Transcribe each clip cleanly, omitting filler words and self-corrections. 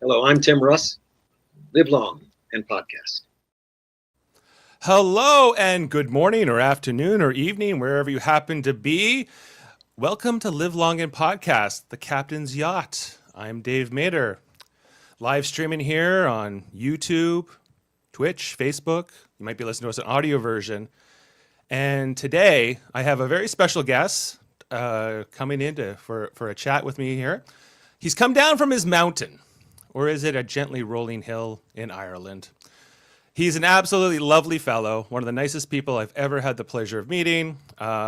Hello, I'm Tim Russ. Live long and podcast. Hello and good morning or afternoon or evening, wherever you happen to be. Welcome to Live Long and Podcast, the Captain's Yacht. I'm Dave Mader, live streaming here on YouTube, Twitch, Facebook. You might be listening to us an audio version. And today I have a very special guest coming in for a chat with me here. He's come down from his mountain, or is it a gently rolling hill in Ireland? He's an absolutely lovely fellow, one of the nicest people I've ever had the pleasure of meeting.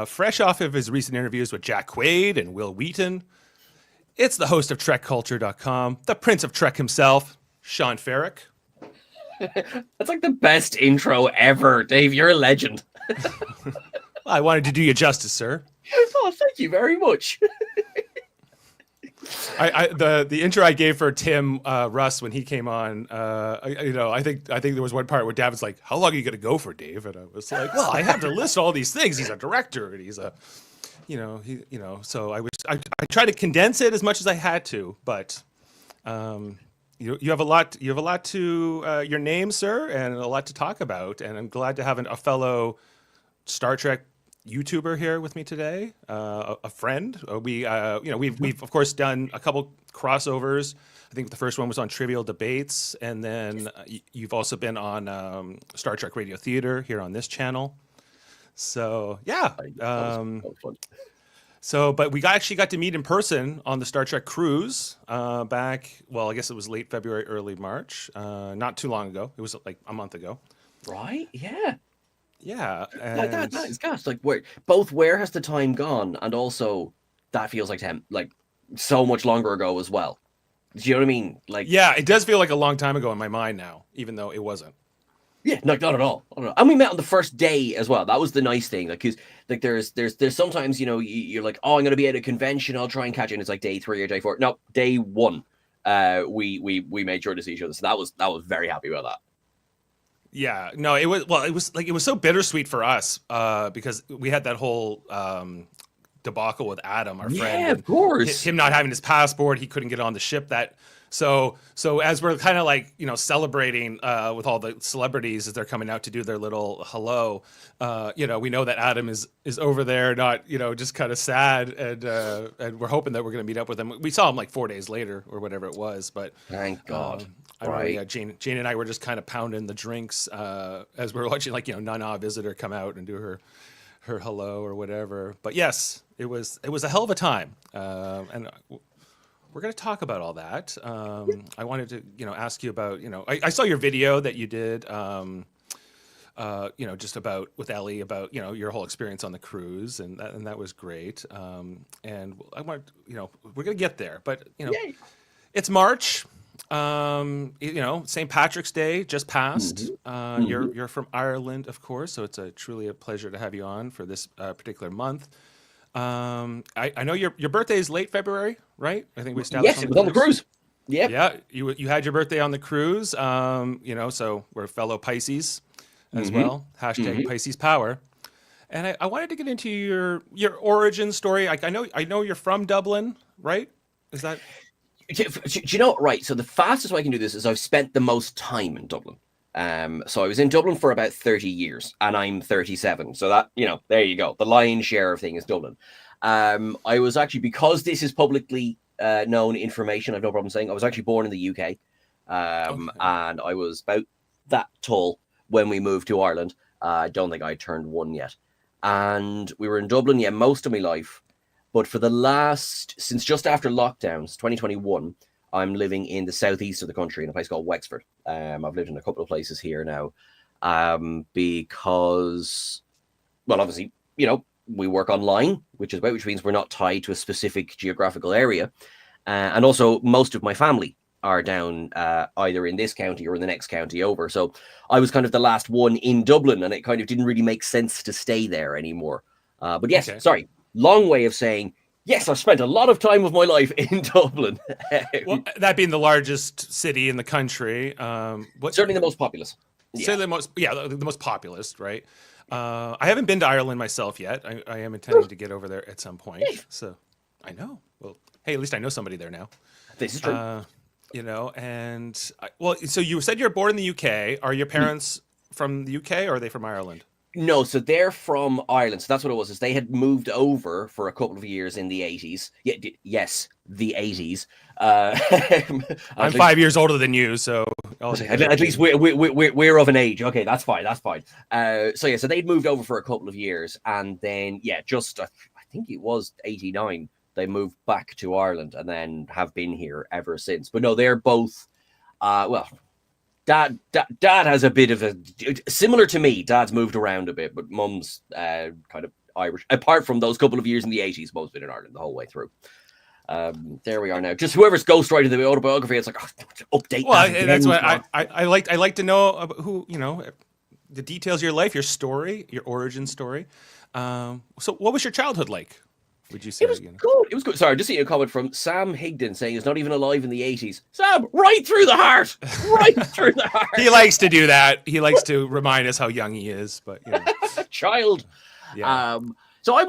Fresh off of his recent interviews with Jack Quaid and Will Wheaton, it's the host of TrekCulture.com, the Prince of Trek himself, Seán Ferrick. That's like the best intro ever, Dave. You're a legend. I wanted to do you justice, sir. Oh, thank you very much. The intro I gave for Tim Russ when he came on, I think there was one part where David's like, "How long are you going to go for, Dave?" And I was like, "Well, I have to list all these things. He's a director, and he's a, So I tried to condense it as much as I had to, but you have a lot. You have a lot to your name, sir, and a lot to talk about. And I'm glad to have a fellow Star Trek YouTuber here with me today, a friend. We've of course done a couple crossovers. I think the first one was on Trivial Debates, and then you've also been on Star Trek Radio Theater here on this channel. So yeah, but we actually got to meet in person on the Star Trek cruise back. Well, I guess it was late February, early March, not too long ago. It was like a month ago. Right? Yeah. Yeah, That is gosh, like where has the time gone, and also that feels like so much longer ago as well. Do you know what I mean? Like, yeah, it does feel like a long time ago in my mind now, even though it wasn't. Yeah, not at all. And we met on the first day as well. That was the nice thing, like, because like there's sometimes you're like, oh, I'm going to be at a convention, I'll try and catch it. And it's like day 3 or day 4. No, day 1. We made sure to see each other, so that was very happy about that. Yeah, no, it was so bittersweet for us because we had that whole debacle with Adam, our friend. Yeah, of course. Him not having his passport, he couldn't get on the ship. So as we're kind of like celebrating with all the celebrities as they're coming out to do their little hello, we know that Adam is over there, not just kind of sad, and we're hoping that we're going to meet up with him. We saw him like 4 days later or whatever it was, but thank God. Right. Jane and I were just kind of pounding the drinks as we were watching Nana Visitor come out and do her hello or whatever. But yes, it was a hell of a time, and we're going to talk about all that. I wanted to ask you about I saw your video that you did just about with Ellie about your whole experience on the cruise, and that was great. And I want we're going to get there, but Yay. It's March. St. Patrick's Day just passed. You're from Ireland, of course, so it's truly a pleasure to have you on for this particular month. I know your birthday is late February, right? I think we established. Yes, it was on the cruise. Yeah. Yeah, you had your birthday on the cruise. So we're fellow Pisces as well. Hashtag Pisces Power. And I wanted to get into your origin story. I know you're from Dublin, right? Is that? Do you know, right? So the fastest way I can do this is I've spent the most time in Dublin. So I was in Dublin for about 30 years, and I'm 37. So that, there you go. The lion's share of thing is Dublin. I was actually, because this is publicly known information, I've no problem saying, I was actually born in the UK. And I was about that tall when we moved to Ireland. I don't think I turned 1 yet. And we were in Dublin, most of my life. But for since just after lockdowns, 2021, I'm living in the southeast of the country in a place called Wexford. I've lived in a couple of places here now because, well, obviously, we work online, which means we're not tied to a specific geographical area. And also, most of my family are down either in this county or in the next county over. So I was kind of the last one in Dublin, and it kind of didn't really make sense to stay there anymore. But yes, sorry. Long way of saying, yes, I've spent a lot of time of my life in Dublin. Well, that being the largest city in the country. Certainly the most populous. Certainly the most populous, right? I haven't been to Ireland myself yet. I am intending to get over there at some point. So I know. Well, hey, at least I know somebody there now. This is true. And well, so you said you're born in the UK. Are your parents from the UK or are they from Ireland? No, so they're from Ireland. So that's what it was. Is they had moved over for a couple of years in the 80s. Yeah, yes, the 80s. I'm 5 years older than you, so at least we're of an age. Okay, that's fine. That's fine. So yeah, so they'd moved over for a couple of years, and then just I think it was 89. They moved back to Ireland, and then have been here ever since. But no, they're both. Well, Dad has a bit of a similar to me. Dad's moved around a bit, but Mum's kind of Irish. Apart from those couple of years in the 80s, Mum's been in Ireland the whole way through. There we are now. Just whoever's ghostwriting the autobiography, it's like update. Well, that's what I like to know about who the details of your life, your story, your origin story. So, what was your childhood like? Would you say it was good? It was good. Sorry, I'm just seeing a comment from Sam Higdon saying he's not even alive in the 80s. Sam, right through the heart, right through the heart. He likes to do that. He likes to remind us how young he is, but child. Yeah. So I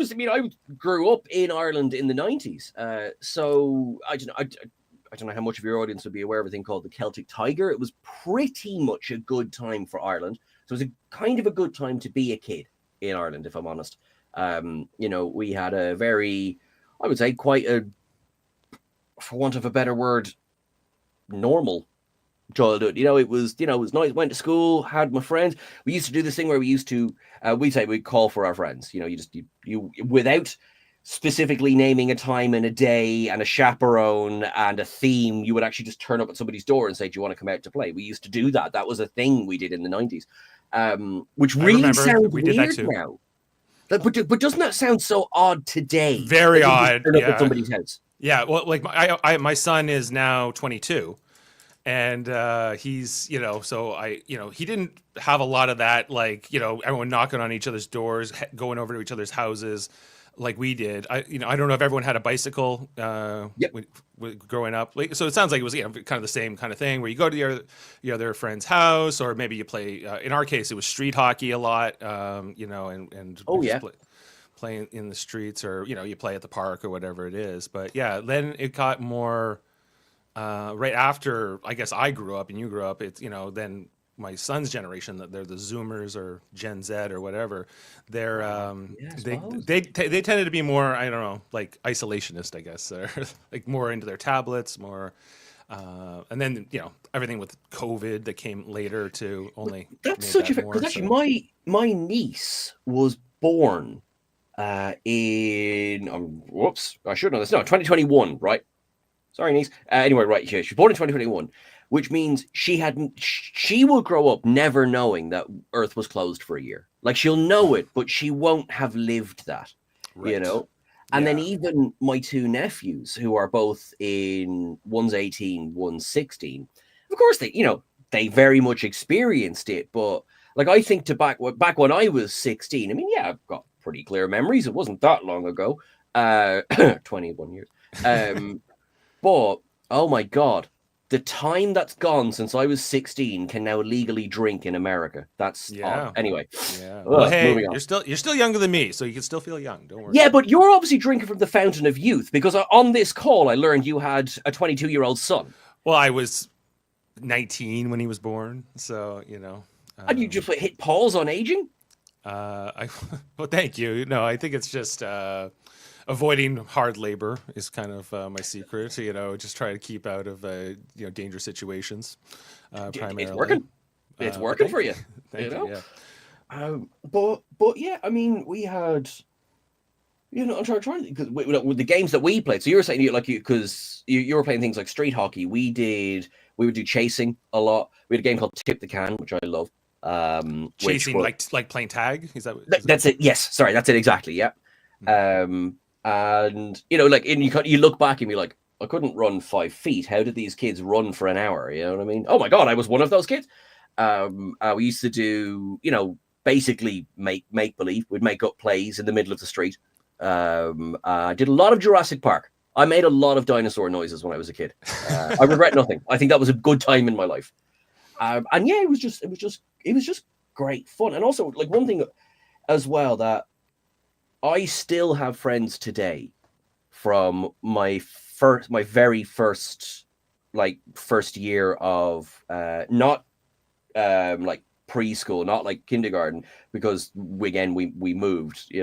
grew up in Ireland in the 90s. So I don't know how much of your audience would be aware of a thing called the Celtic Tiger. It was pretty much a good time for Ireland. So it was a kind of a good time to be a kid in Ireland, if I'm honest. We had a very, I would say, quite a, for want of a better word, normal childhood. It was nice. Went to school, had my friends. We used to do this thing where we used to, we'd call for our friends. You without specifically naming a time and a day and a chaperone and a theme, you would actually just turn up at somebody's door and say, "Do you want to come out to play?" We used to do that. That was a thing we did in the 90s, which really sounds weird now. But doesn't that sound so odd today? Very odd. Turn up at somebody's house. Yeah. Well, like my son is now 22, and he's so he didn't have a lot of that, like everyone knocking on each other's doors, going over to each other's houses, like we did. I don't know if everyone had a bicycle. Yep. Growing up, so it sounds like it was kind of the same kind of thing where you go to your other friend's house, or maybe you play. In our case, it was street hockey a lot, and playing in the streets, or you play at the park or whatever it is. But yeah, then it got more right after I guess I grew up and you grew up. It's then my son's generation, that they're the Zoomers or Gen Z or whatever. They're they tended to be more, I don't know, like isolationist, I guess, or like more into their tablets, more. And then everything with COVID that came later to only. That's such a because actually my niece was born in I should know this. No, 2021, right? Sorry, niece. Anyway, right here, she was born in 2021. Which means she will grow up never knowing that Earth was closed for a year. Like she'll know it, but she won't have lived that, right. And then even my two nephews, who are both one's 18, one's 16. Of course, they very much experienced it. But like I think back when I was 16. I mean, yeah, I've got pretty clear memories. It wasn't that long ago, 21 years. But oh my God. The time that's gone since I was 16 can now legally drink in America. That's odd. Anyway. Yeah. Well, hey, you're still younger than me, so you can still feel young. Don't worry. Yeah, but you're obviously drinking from the fountain of youth, because on this call I learned you had a 22-year-old son. Well, I was 19 when he was born, so and you just hit pause on aging? Well, thank you. No, I think it's just avoiding hard labor is kind of my secret. Just try to keep out of dangerous situations. Primarily, it's working. It's working for you. Thank you. Yeah. But yeah, I mean, we had. I'm trying because with the games that we played. So you were saying because you were playing things like street hockey. We would do chasing a lot. We had a game called Tip the Can, which I love. Chasing like playing tag. That's it. Yes, sorry, that's it exactly. Yeah. And you look back and be like, I couldn't run 5 feet. How did these kids run for an hour? You know what I memean? Oh my God, I was one of those kids. We used to do, basically make believe. We'd make up plays in the middle of the street. I did a lot of Jurassic Park. I made a lot of dinosaur noises when I was a kid. I regret nothing. I think that was a good time in my life. And yeah, it was just great fun. And also, like, one thing as well that I still have friends today from my very first like first year of not like preschool, not like kindergarten, because we moved,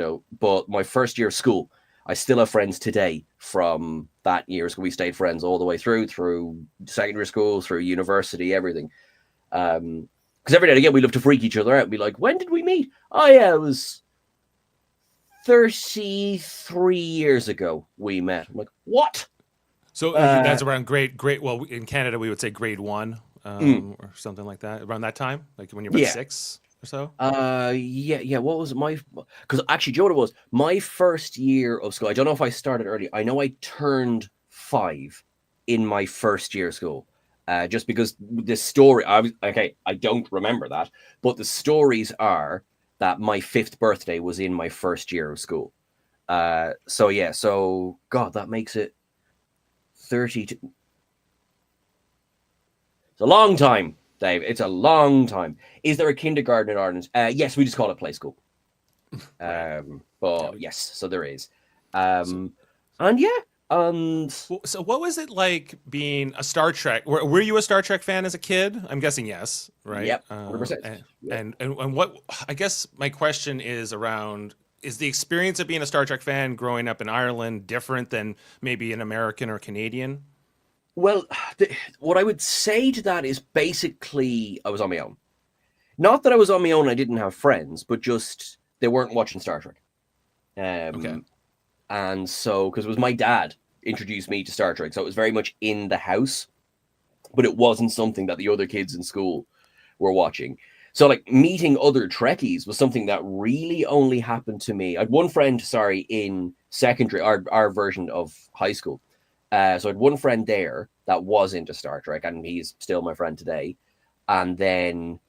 but my first year of school, I still have friends today from that year. So we stayed friends all the way through secondary school, through university, everything. Because every now and again we love to freak each other out and be like, when did we meet? Oh yeah, it was 33 years ago we met. I'm like, what? So that's around grade. Well, in Canada we would say grade 1, or something like that. Around that time, like when you're about 6 or so. Yeah. What was my? Because actually, do you know what it was? My first year of school. I don't know if I started early. I know I turned 5 in my first year of school. Just because the story, I don't remember that, but the stories are that my 5th birthday was in my first year of school. So God, that makes it 32. It's a long time, Dave. It's a long time. Is there a kindergarten in Ireland? Yes, we just call it play school. But yes, so there is. And yeah. So what was it like being a Star Trek? Were you a Star Trek fan as a kid? I'm guessing yes, right? Yep, 100%. And what, I guess my question is around, is the experience of being a Star Trek fan growing up in Ireland different than maybe an American or Canadian? Well, what I would say to that is basically I was on my own. Not that I was on my own, I didn't have friends, but just they weren't watching Star Trek. Okay. And so, because it was my dad introduced me to Star Trek, so it was very much in the house, but it wasn't something that the other kids in school were watching. So, like, meeting other Trekkies was something that really only happened to me. I had one friend, in secondary, our version of high school. So I had one friend there that was into Star Trek, and he's still my friend today. And then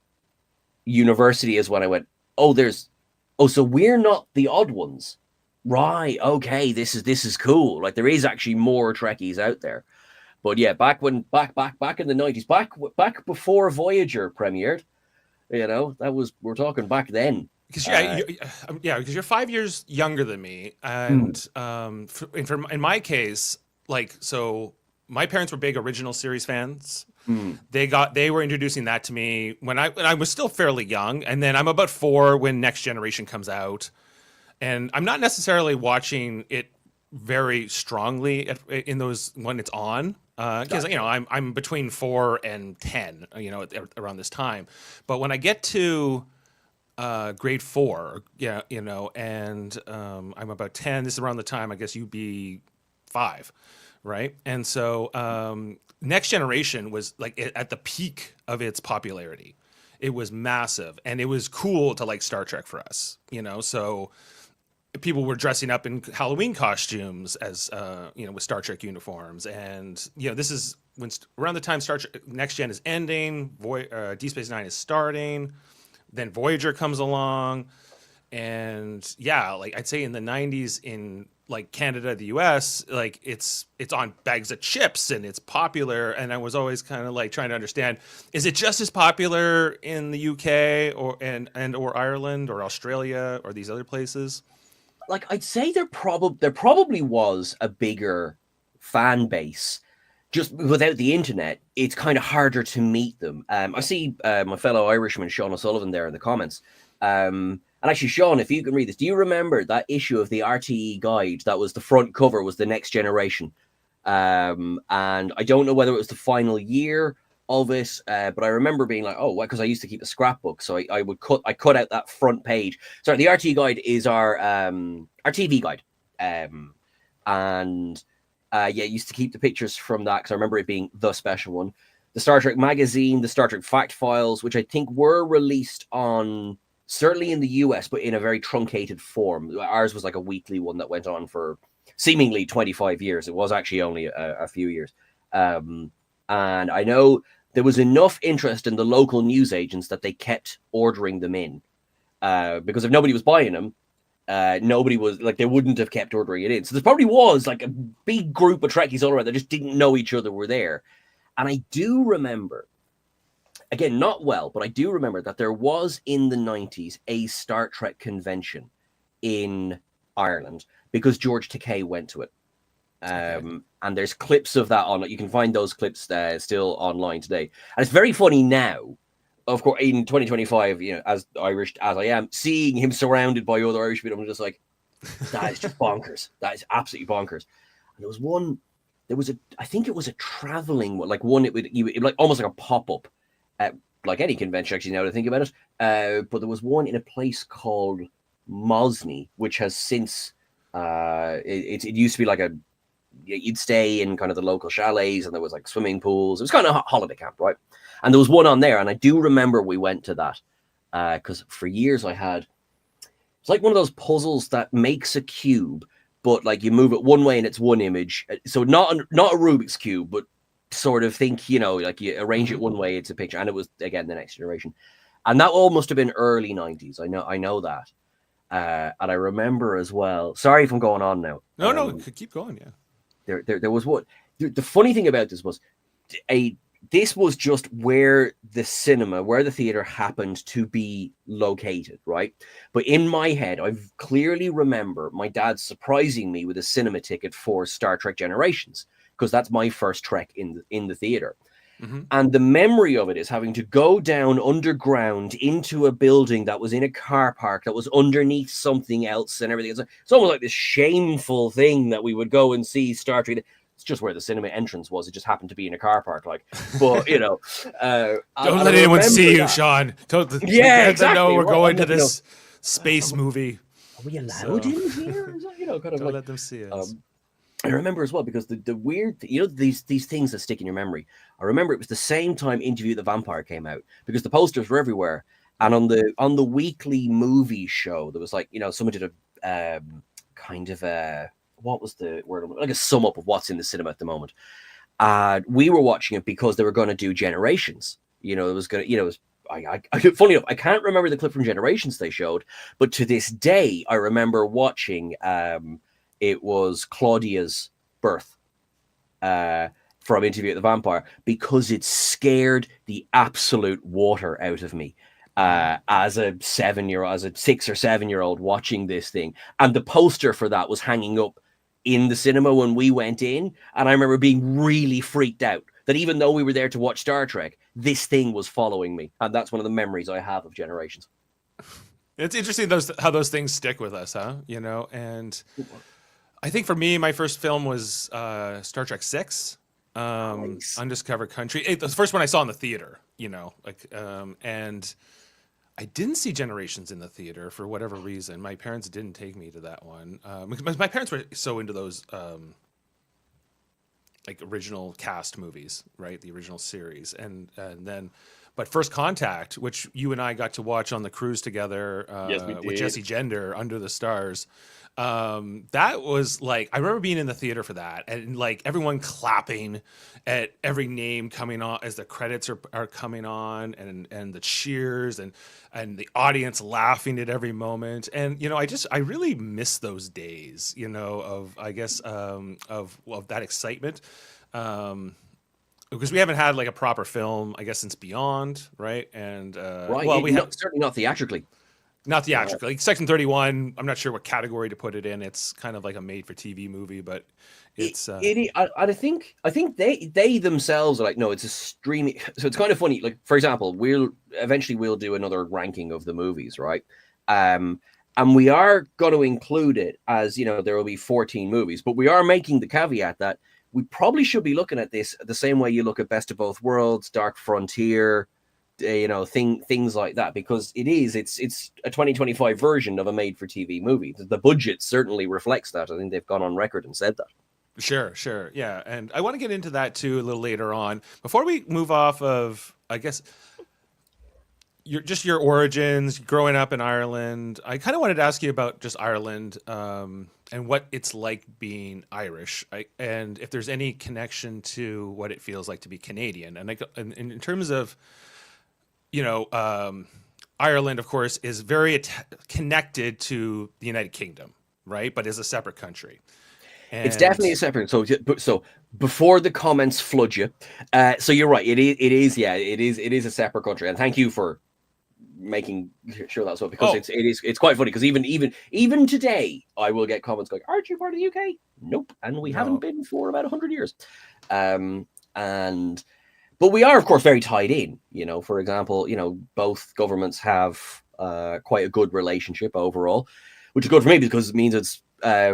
university is when I went, so we're not the odd ones. Right, okay, this is cool. Like, there is actually more Trekkies out there. But yeah, back in the 90s, back before Voyager premiered, we're talking back then. Because because you're 5 years younger than me, and in my case, like, so my parents were big original series fans. They were introducing that to me when I was still fairly young, and then I'm about 4 when Next Generation comes out, and I'm not necessarily watching it very strongly in those when it's on. Because I'm between 4 and 10, around this time. But when I get to grade 4, and I'm about 10. This is around the time I guess you'd be 5, right? And so Next Generation was like at the peak of its popularity. It was massive, and it was cool to like Star Trek for us, So people were dressing up in Halloween costumes as with Star Trek uniforms, and this is when around the time Star Trek Next Gen is ending, Deep Space Nine is starting, then Voyager comes along, and like I'd say in the 90s in like Canada, the US, like it's on bags of chips and it's popular, and I was always kind of like trying to understand, is it just as popular in the UK or Ireland or Australia or these other places? Like, I'd say there probably was a bigger fan base. Just without the internet, it's kind of harder to meet them. I see my fellow Irishman, Sean O'Sullivan, there in the comments. And actually, Sean, if you can read this, do you remember that issue of the RTE guide that was the front cover was the Next Generation? And I don't know whether it was the final year of it, but I remember being like, oh, because I used to keep a scrapbook, so I cut out that front page. Sorry, the RTE guide is our TV guide, and used to keep the pictures from that because I remember it being the special one. The Star Trek magazine, the Star Trek fact files, which I think were released on, certainly in the US, but in a very truncated form. Ours was like a weekly one that went on for seemingly 25 years. It was actually only a few years. And I know there was enough interest in the local news agents that they kept ordering them in. Because if nobody was buying them, nobody was, like, they wouldn't have kept ordering it in. So there probably was like a big group of Trekkies all around that just didn't know each other were there. And I do remember, again, not well, but I do remember that there was in the 90s a Star Trek convention in Ireland because George Takei went to it. And there's clips of that on. You can find those clips still online today, and it's very funny now. Of course, in 2025, as Irish as I am, seeing him surrounded by other Irish people, I'm just like, that is just bonkers. That is absolutely bonkers. And I think it was a traveling one, like one, it would like almost like a pop-up at like any convention, actually, now that I think about it. But there was one in a place called Mosney, which has since, it used to be like you'd stay in kind of the local chalets, and there was like swimming pools. It was kind of a holiday camp, right? And there was one on there, and I do remember we went to that because for years it's like one of those puzzles that makes a cube, but like you move it one way and it's one image. So not a Rubik's Cube, but sort of think, like you arrange it one way, it's a picture. And it was, again, the next generation. And that all must have been early 90s. I know that. And I remember as well, sorry if I'm going on now. No, keep going, yeah. There was what, the funny thing about this was this was just where the theater happened to be located, right? But in my head, I clearly remember my dad surprising me with a cinema ticket for Star Trek Generations, because that's my first Trek in the theater. Mm-hmm. And the memory of it is having to go down underground into a building that was in a car park that was underneath something else and everything. It's almost like this shameful thing that we would go and see Star Trek. It's just where the cinema entrance was. It just happened to be in a car park, like. But don't let anyone see you, Sean. Yeah, exactly. Know we're going to this space movie. Are we allowed in here? Kind of don't let them see us. I remember as well, because the weird, these things that stick in your memory. I remember it was the same time Interview with the Vampire came out, because the posters were everywhere, and on the weekly movie show there was like someone did a kind of a. What was the word? Like a sum up of what's in the cinema at the moment. We were watching it because they were going to do Generations. It was going to, funny enough, I can't remember the clip from Generations they showed, but to this day, I remember watching, it was Claudia's birth from Interview with the Vampire, because it scared the absolute water out of me. As a 6 or 7 year old watching this thing, and the poster for that was hanging up in the cinema when we went in, and I remember being really freaked out that even though we were there to watch Star Trek, this thing was following me, and that's one of the memories I have of Generations. It's interesting how those things stick with us, huh? And I think for me, my first film was Star Trek 6. Nice. Undiscovered Country. It was the first one I saw in the theater, and I didn't see Generations in the theater for whatever reason. My parents didn't take me to that one. Because my parents were so into those like original cast movies, right? The original series. And then, but First Contact, which you and I got to watch on the cruise together with Jesse Gender, Under the Stars. That was like, I remember being in the theater for that, and like everyone clapping at every name coming on as the credits are coming on, and the cheers and the audience laughing at every moment. And I really miss those days, of that excitement, because we haven't had like a proper film, I guess, since Beyond, right? And right, well, certainly not theatrically. Not theatrically. Like Section 31, I'm not sure what category to put it in. It's kind of like a made-for-TV movie, but it's... I think they themselves are like, no, it's a streaming... So it's kind of funny. Like, for example, we'll do another ranking of the movies, right? And we are going to include it as, there will be 14 movies, but we are making the caveat that we probably should be looking at this the same way you look at Best of Both Worlds, Dark Frontier... things like that, because it's a 2025 version of a made-for-TV movie. The budget certainly reflects that. I think they've gone on record and said that. Sure, yeah. And I want to get into that too a little later on. Before we move off of, I guess, your origins, growing up in Ireland, I kind of wanted to ask you about just Ireland and what it's like being Irish, and if there's any connection to what it feels like to be Canadian. And in terms of Ireland, of course, is very connected to the United Kingdom, right? But is a separate country. And it's definitely a separate. So before the comments flood you, so you're right. It is a separate country. And thank you for making sure that's what, because it's quite funny, because even today I will get comments going, "Aren't you part of the UK?" Nope, and we haven't been for about 100 years. But we are, of course, very tied in. For example, both governments have quite a good relationship overall, which is good for me because it means it's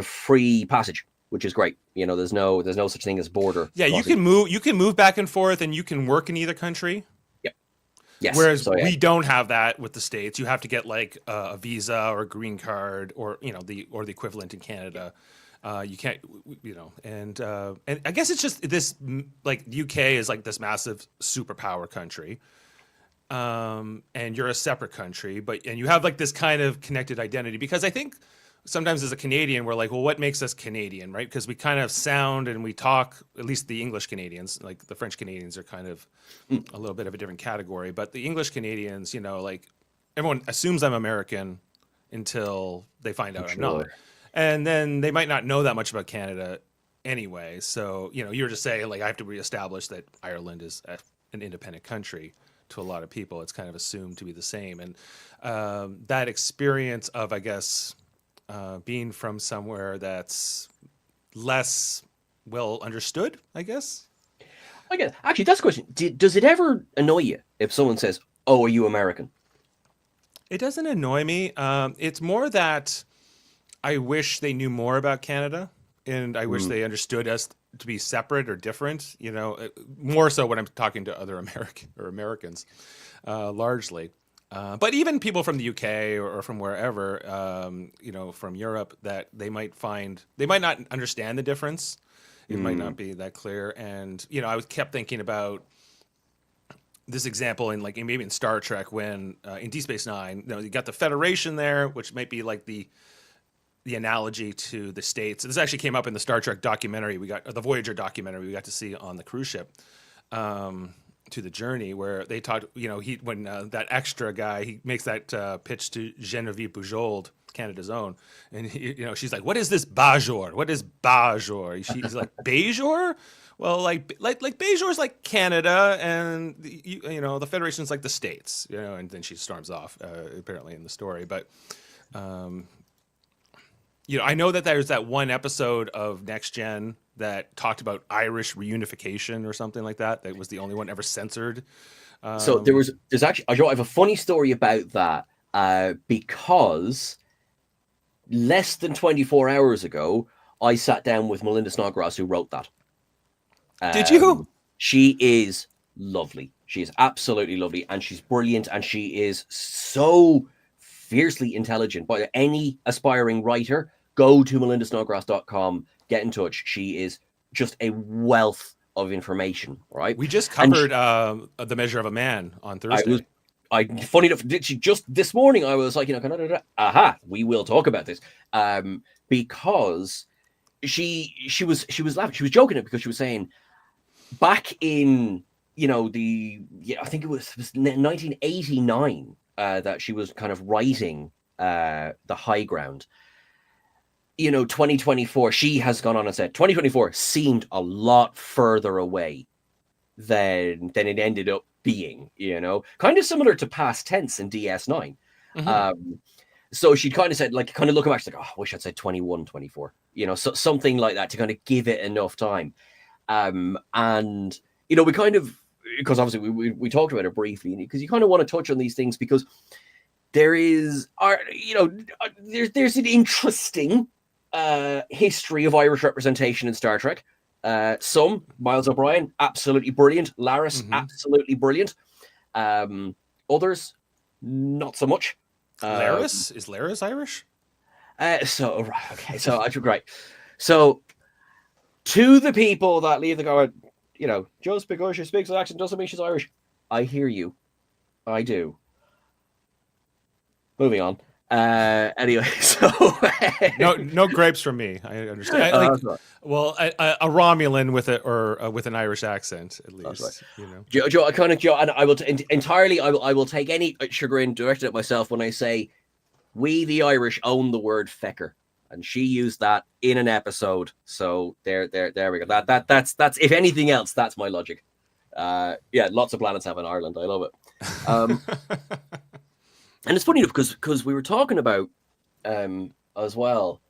free passage, which is great. There's no such thing as border. Yeah, crossing. You can move back and forth, and you can work in either country. Yep. Yes. Whereas we don't have that with the States. You have to get like a visa or a green card, or the equivalent in Canada. You can't, and I guess it's just this, like, UK is like this massive superpower country, and you're a separate country, and you have like this kind of connected identity, because I think sometimes as a Canadian, we're like, well, what makes us Canadian, right? Because we kind of sound and we talk, at least the English Canadians, like the French Canadians are kind of a little bit of a different category, but the English Canadians, like everyone assumes I'm American until they find out I'm not. And then they might not know that much about Canada anyway. So, you're just saying, like, I have to reestablish that Ireland is an independent country. To a lot of people, it's kind of assumed to be the same. And that experience of, I guess, being from somewhere that's less well understood, I guess. Actually, that's a question. Does it ever annoy you if someone says, "Oh, are you American?" It doesn't annoy me. It's more that I wish they knew more about Canada, and I wish they understood us to be separate or different, more so when I'm talking to other Americans, largely. But even people from the UK or from wherever, from Europe, that they might not understand the difference. It might not be that clear. And, I kept thinking about this example in maybe in Star Trek, when in Deep Space Nine, you got the Federation there, which might be like the analogy to the States. This actually came up in the Star Trek documentary the Voyager documentary we got to see on the cruise ship, to the Journey, where they talked, when that extra guy, he makes that pitch to Genevieve Bujold, Canada's own, and she's like, "What is this Bajor? What is Bajor?" She's like, "Bajor? Well, like Bajor's like Canada, and the Federation's like the States, and then she storms off, apparently in the story, but I know that there's that one episode of Next Gen that talked about Irish reunification or something like that. That was the only one ever censored. So there's actually, I have a funny story about that, because less than 24 hours ago, I sat down with Melinda Snodgrass, who wrote that. Did you? She is lovely. She is absolutely lovely, and she's brilliant, and she is so fiercely intelligent. But any aspiring writer, go to melindasnodgrass.com, get in touch. She is just a wealth of information, right? We just covered The Measure of a Man on Thursday. Funny enough, just this morning, I was like, we will talk about this, because she was laughing, she was joking it, because she was saying back in I think it was 1989 that she was kind of writing The High Ground. 2024, she has gone on and said 2024 seemed a lot further away than it ended up being, kind of similar to past tense in DS9. So she kind of said, kind of looking back, she's like, I wish I'd said 21, 24, so something like that, to kind of give it enough time. And, we kind of, because obviously we talked about it briefly, because you kind of want to touch on these things, because there is, there's an interesting history of Irish representation in Star Trek. Some, Miles O'Brien, absolutely brilliant. Laris, absolutely brilliant. Others, not so much. Laris? Is Laris Irish? So great. So, to the people that leave the comment, just because she speaks an accent doesn't mean she's Irish. I hear you. I do. Moving on. Anyway, so no grapes from me. I understand. Right. Well, a Romulan with an Irish accent, at least. Right. Joe, and I will entirely. I will take any chagrin directed at myself when I say, we the Irish own the word fecker, and she used that in an episode. So there we go. That's if anything else, that's my logic. Lots of planets have in Ireland. I love it. And it's funny enough because we were talking about as well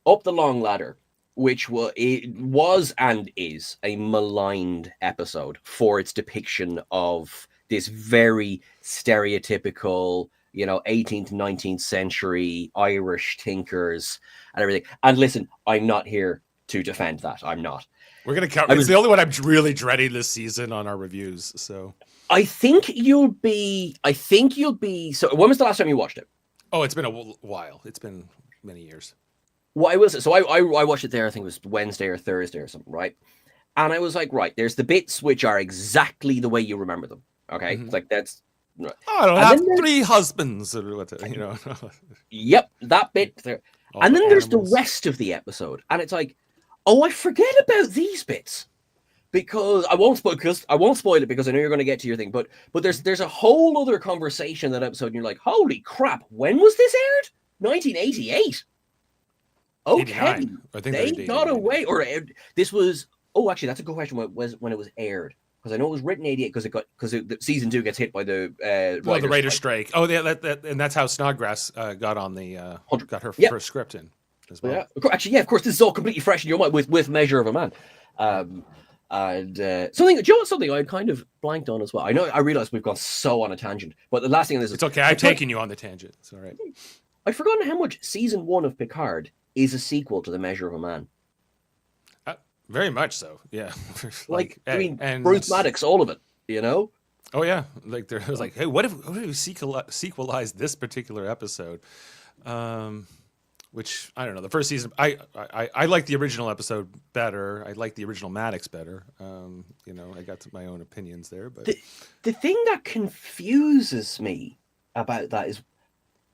Up the Long Ladder, which was and is a maligned episode for its depiction of this very stereotypical, 18th to 19th century Irish thinkers and everything. And listen, I'm not here to defend that. I'm not. We're gonna count. It's the only one I'm really dreading this season on our reviews. So I think you'll be. So when was the last time you watched it? Oh, it's been a while. It's been many years. What I was so I watched it there. I think it was Wednesday or Thursday or something, right? And I was like, right, there's the bits which are exactly the way you remember them. Okay, Mhm. like that's. Oh, I don't have 3 husbands, or what? Yep, that bit there. All And then there's the animals. rest of the episode, and it's like, oh, I forget about these bits because I won't spoil it because I know you're going to get to your thing. But there's a whole other conversation in that episode, and you're like, holy crap, when was this aired? 1988. Okay, 89. I think they they got dated away, or this was. Oh, actually, that's a good question. When it was aired, because I know it was written 88 because the season 2 gets hit by the the writer's strike. Oh, yeah, and that's how Snodgrass got on the got her Yep. first script in as well. Yeah, actually, yeah, of course, this is all completely fresh in your mind with Measure of a Man. And something I kind of blanked on as well. I realize we've gone so on a tangent, but the last thing on this is It's okay. I've taken you on the tangent. It's all right. I've forgotten how much season 1 of Picard is a sequel to The Measure of a Man. Very much so. Yeah. And Bruce Maddox, all of it. Oh yeah, like there was like, hey, what if we sequelize this particular episode? Which I don't know. The first season, I like the original episode better. I like the original Maddox better. I got my own opinions there, but the thing that confuses me about that is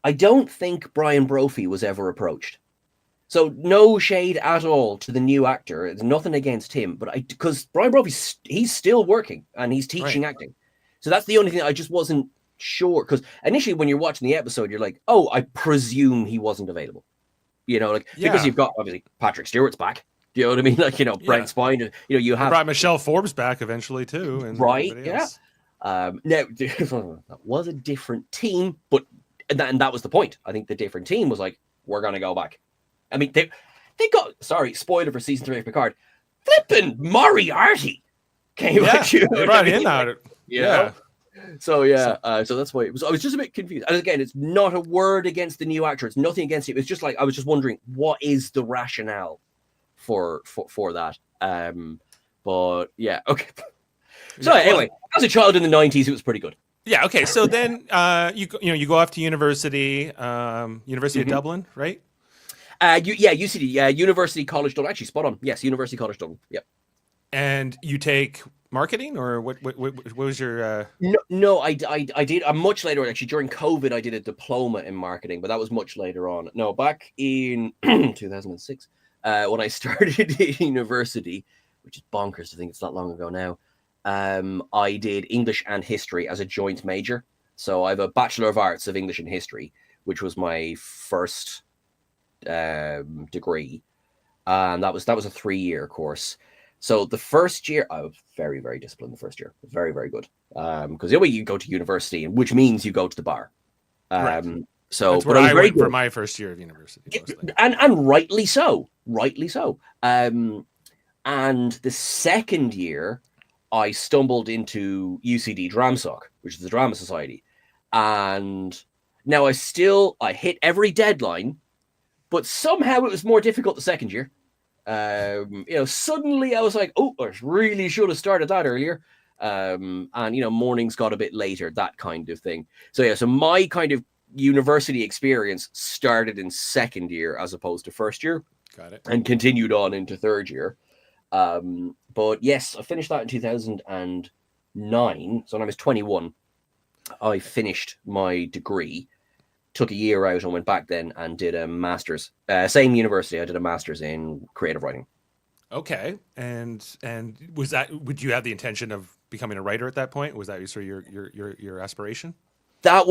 I don't think Brian Brophy was ever approached. So no shade at all to the new actor. It's nothing against him, but because Brian Brophy, he's still working and he's teaching acting. So that's the only thing I just wasn't sure. Because initially when you're watching the episode, you're like, oh, I presume he wasn't available. Because you've got obviously Patrick Stewart's back. Do you know what I mean? Brent Spine. You have brought Michelle Forbes back eventually too, and right? Yeah. Now that was a different team, but and that was the point. I think the different team was like, we're gonna go back. I mean, they got, sorry, spoiler for season 3 of Picard, flippin' Moriarty came at you. They brought him out. Yeah. So that's why I was just a bit confused. And again, it's not a word against the new actor. It's nothing against him. It's just like, I was just wondering, what is the rationale for that? But yeah, okay. So anyway, as a child in the 90s, it was pretty good. Yeah. Okay. So then you go off to University of Dublin, right? UCD, University College Dublin. Actually, spot on. Yes, University College Dublin. Yep. And you take marketing, or what was your? No, I did. Much later on, actually, during COVID, I did a diploma in marketing, but that was much later on. No, back in 2006, when I started at university, which is bonkers to think it's not long ago now. I did English and history as a joint major. So I have a Bachelor of Arts of English and History, which was my first degree, and that was a 3-year course. So the first year I was very, very disciplined. The first year was very, very good, because you go to university, which means you go to the bar. Right. So that's where I went for my first year of university, and rightly so. And the second year I stumbled into UCD DramSoc, which is the Drama Society, and now I hit every deadline. But somehow it was more difficult the second year. Suddenly I was like, oh, I really should have started that earlier. And mornings got a bit later, that kind of thing. So my kind of university experience started in second year as opposed to first year. Got it. And continued on into third year. But yes, I finished that in 2009. So when I was 21, I finished my degree. Took a year out and went back then and did a master's. Same university, I did a master's in creative writing. Okay, and was that? Would you have the intention of becoming a writer at that point? Was that sort of your aspiration? I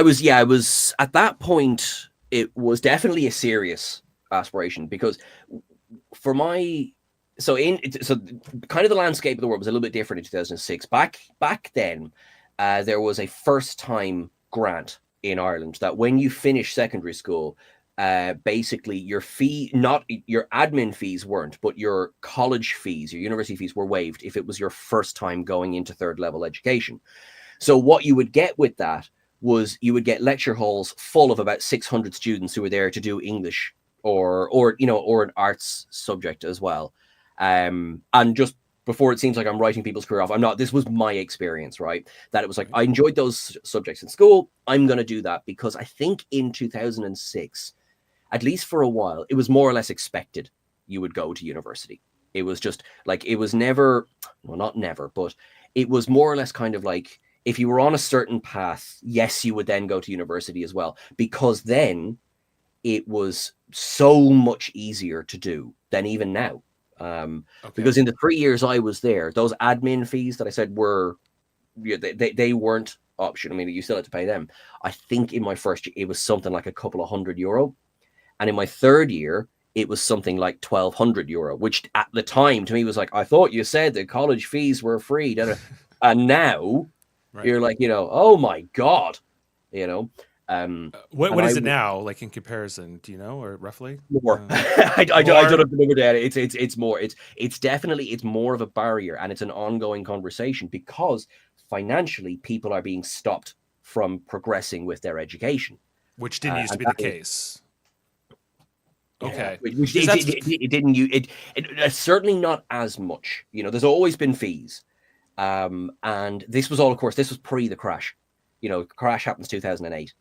was at that point. It was definitely a serious aspiration because for my so kind of the landscape of the world was a little bit different in 2006. Back then, there was a first time grant in Ireland that when you finish secondary school, basically your fee, not your admin fees weren't, but your college fees, your university fees were waived if it was your first time going into third level education. So what you would get with that was you would get lecture halls full of about 600 students who were there to do English or an arts subject as well. And just before it seems like I'm writing people's career off, I'm not. This was my experience, right? That it was like, I enjoyed those subjects in school. I'm going to do that because I think in 2006, at least for a while, it was more or less expected you would go to university. It was just like, it was never, well, not never, but it was more or less kind of like, if you were on a certain path, yes, you would then go to university as well, because then it was so much easier to do than even now. Because in the 3 years I was there, those admin fees that I said were, they weren't option. I mean, you still had to pay them. I think in my first year, it was something like a couple of €100. And in my third year, it was something like €1,200, which at the time to me was like, I thought you said that college fees were free. And now you're like, oh my God, what is it now, like in comparison? Do you know, or roughly? More. I don't have the number down. It's more. It's definitely, it's more of a barrier, and it's an ongoing conversation because financially people are being stopped from progressing with their education, which didn't used to be the case. Okay, which it didn't. It's certainly not as much. There's always been fees, and this was all, of course, this was pre the crash. Crash happens 2008.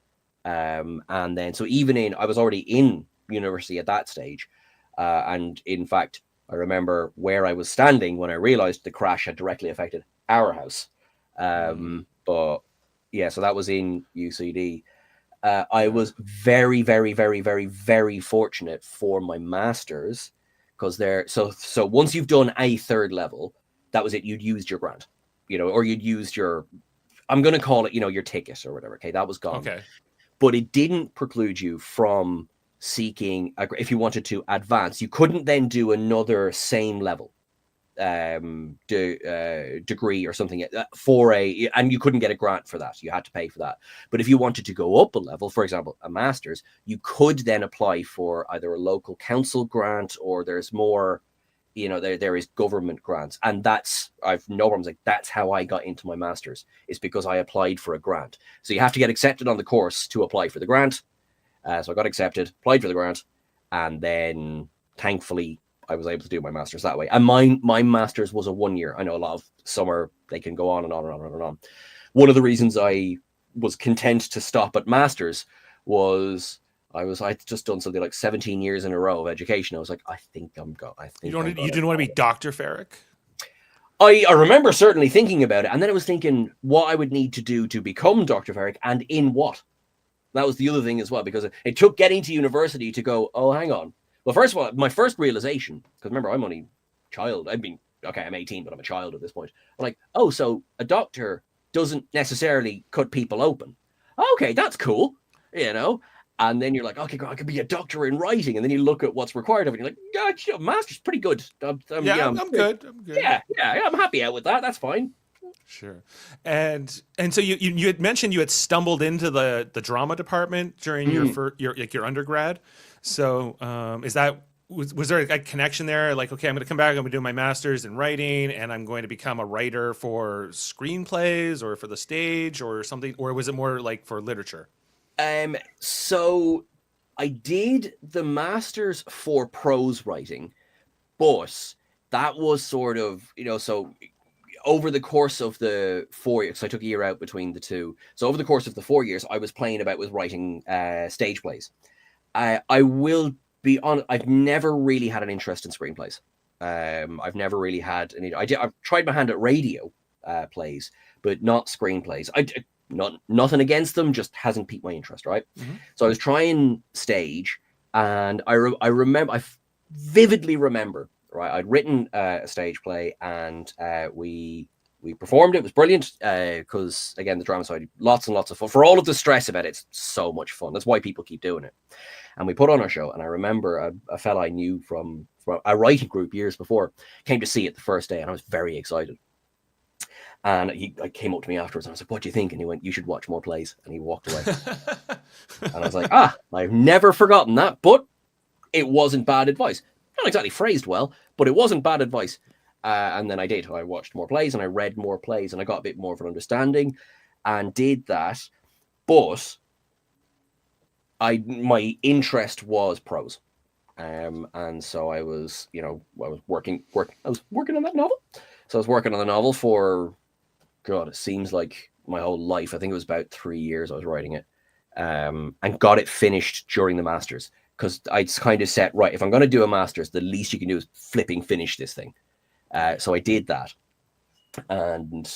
And then, so I was already in university at that stage. And in fact, I remember where I was standing when I realized the crash had directly affected our house. But yeah, so that was in UCD. I was very, very, very, very, very fortunate for my master's because so once you've done a third level, that was it. You'd used your grant, or you'd used your, I'm going to call it, your ticket or whatever. Okay. That was gone. Okay. But it didn't preclude you from seeking, if you wanted to advance, you couldn't then do another same level degree or something and you couldn't get a grant for that. You had to pay for that. But if you wanted to go up a level, for example, a master's, you could then apply for either a local council grant or there's more, there is government grants. And I've no problems. Like, that's how I got into my master's, is because I applied for a grant. So you have to get accepted on the course to apply for the grant. So I got accepted, applied for the grant, and then thankfully I was able to do my master's that way. And my master's was a 1 year. I know a lot of summer, they can go on and on and on and on. One of the reasons I was content to stop at master's was I'd just done something like 17 years in a row of education. I was like, I think I'm going. You didn't want to be Dr. Ferrick? I remember certainly thinking about it. And then I was thinking what I would need to do to become Dr. Ferrick and in what. That was the other thing as well, because it took getting to university to go, oh, hang on. Well, first of all, my first realization, because remember, I'm only a child. I'm 18, but I'm a child at this point. I'm like, oh, so a doctor doesn't necessarily cut people open. Okay, that's cool, And then you're like, okay, I could be a doctor in writing. And then you look at what's required of it. And you're like, yeah, master's pretty good. I'm good. Yeah, I'm happy out with that. That's fine. Sure. And so you had mentioned you had stumbled into the drama department during your undergrad. So was there a connection there? Like, okay, I'm going to come back. I'm going to do my master's in writing, and I'm going to become a writer for screenplays or for the stage or something. Or was it more like for literature? So I did the master's for prose writing, but that was sort of, so over the course of the 4 years, so I took a year out between the two. So over the course of the 4 years, I was playing about with writing stage plays. I will be honest, I've never really had an interest in screenplays. I've never really had any. I've tried my hand at radio plays, but not screenplays. Nothing against them, just hasn't piqued my interest, right? Mm-hmm. So I was trying stage, and I vividly remember, right? I'd written a stage play, and we performed it. It was brilliant because, again, the drama side, lots and lots of fun. For all of the stress about it, it's so much fun. That's why people keep doing it. And we put on our show, and I remember a fella I knew from a writing group years before came to see it the first day, and I was very excited. And he came up to me afterwards and I was like, what do you think? And he went, you should watch more plays. And he walked away. And I was like, I've never forgotten that, but it wasn't bad advice. Not exactly phrased well, but it wasn't bad advice. And then I did. I watched more plays and I read more plays and I got a bit more of an understanding and did that. But my interest was prose. And so I was, I was working on that novel. So I was working on the novel for, God, it seems like my whole life. I think it was about 3 years I was writing it, and got it finished during the Masters, because I'd kind of set, right, if I'm going to do a Masters, the least you can do is flipping finish this thing. So I did that, and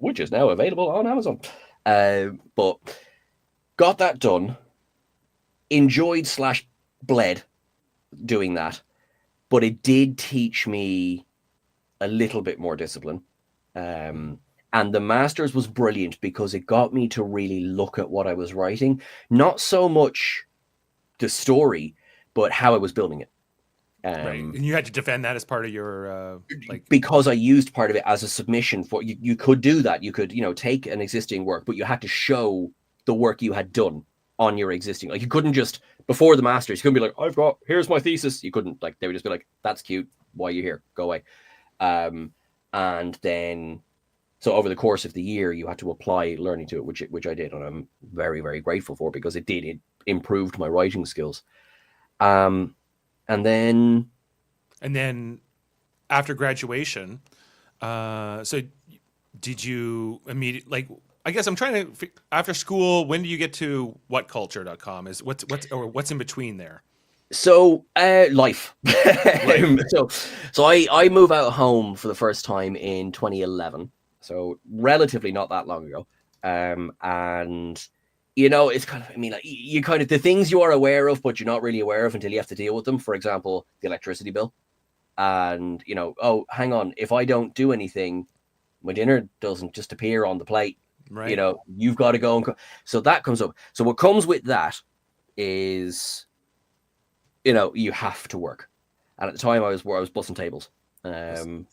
which is now available on Amazon. But got that done, enjoyed / bled doing that, but it did teach me a little bit more discipline. And the Masters was brilliant because it got me to really look at what I was writing, not so much the story, but how I was building it. Right. And you had to defend that as part of your because I used part of it as a submission for you. You could do that. You could, take an existing work, but you had to show the work you had done on your existing. Like, you couldn't just, before the Masters, you couldn't be like, here's my thesis. You couldn't, like, they would just be like, that's cute. Why are you here? Go away. And then, so over the course of the year, you had to apply learning to it, which I did, and I'm very, very grateful for, because it improved my writing skills. And then after graduation, so did you immediately, I guess I'm trying to, after school, when do you get to whatculture.com? Is what's in between there? So life. So I move out of home for the first time in 2011. So relatively not that long ago. And it's kind of, you kind of, the things you are aware of, but you're not really aware of until you have to deal with them. For example, the electricity bill. And, oh, hang on, if I don't do anything, my dinner doesn't just appear on the plate. Right. You've got to go and so that comes up. So what comes with that is, you have to work. And at the time I was bussing tables. You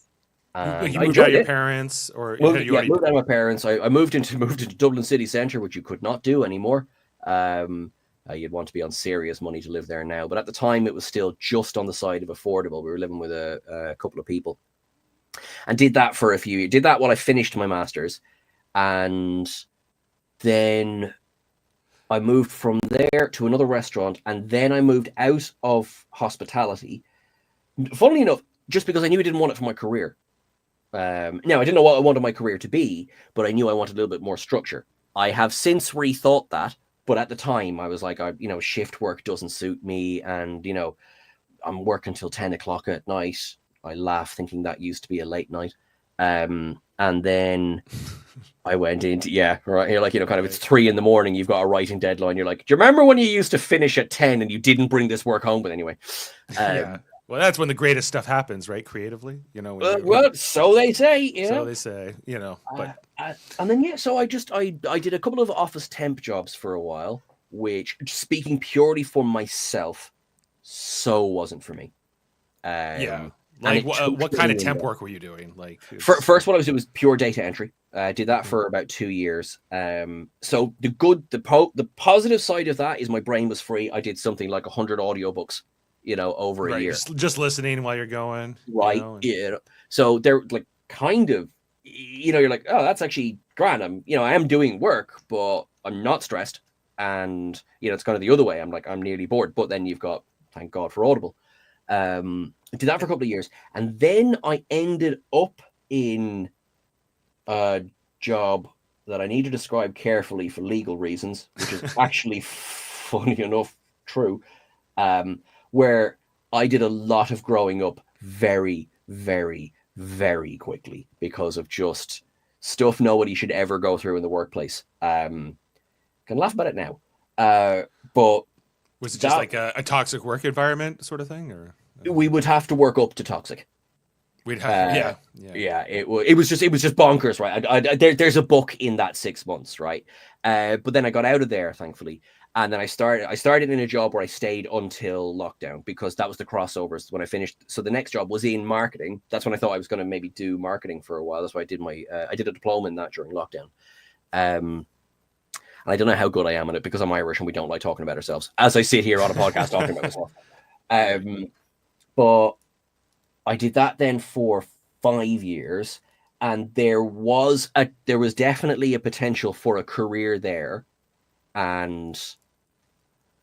moved out of your parents, or moved out of my parents. I moved into Dublin city centre, which you could not do anymore. You'd want to be on serious money to live there now, but at the time it was still just on the side of affordable. We were living with a couple of people, and did that for a few years. Did that while I finished my Masters, and then I moved from there to another restaurant, and then I moved out of hospitality. Funnily enough, just because I knew I didn't want it for my career. Now, I didn't know what I wanted my career to be, but I knew I wanted a little bit more structure. I have since rethought that, but at the time I was like, shift work doesn't suit me, and I'm working till 10 o'clock at night. I laugh thinking that used to be a late night. And then I went into, right. You're like, kind of, it's 3 a.m. You've got a writing deadline. You're like, do you remember when you used to finish at 10 and you didn't bring this work home? But anyway, yeah. Well, that's when the greatest stuff happens, right? Creatively, well, so they say, So they say, but and then so I did a couple of office temp jobs for a while, which, speaking purely for myself, so wasn't for me. Like what kind of temp work were you doing? Like, first, what I was doing was pure data entry. I did that for about 2 years. So the positive side of that is my brain was free. I did something like 100 audiobooks, over a year. Just listening while you're going. Right. So they're like, kind of, you're like, oh, that's actually grand. I am doing work, but I'm not stressed. And, it's kind of the other way. I'm like, I'm nearly bored. But then you've got, thank God for Audible. I did that for a couple of years. And then I ended up in a job that I need to describe carefully for legal reasons, which is actually, funny enough, true. Where I did a lot of growing up very, very, very quickly because of just stuff nobody should ever go through in the workplace. Can laugh about it now. But was it just like a toxic work environment sort of thing, or we would have to work up to toxic? We'd have, It was just bonkers, right? There's a book in that 6 months, right? But then I got out of there, thankfully, And then I started in a job where I stayed until lockdown because that was the crossovers when I finished. So the next job was in marketing. That's when I thought I was going to maybe do marketing for a while. That's why I did I did a diploma in that during lockdown. And I don't know how good I am at it because I'm Irish and we don't like talking about ourselves as I sit here on a podcast talking about myself. But I did that then for 5 years, and there was definitely a potential for a career there. And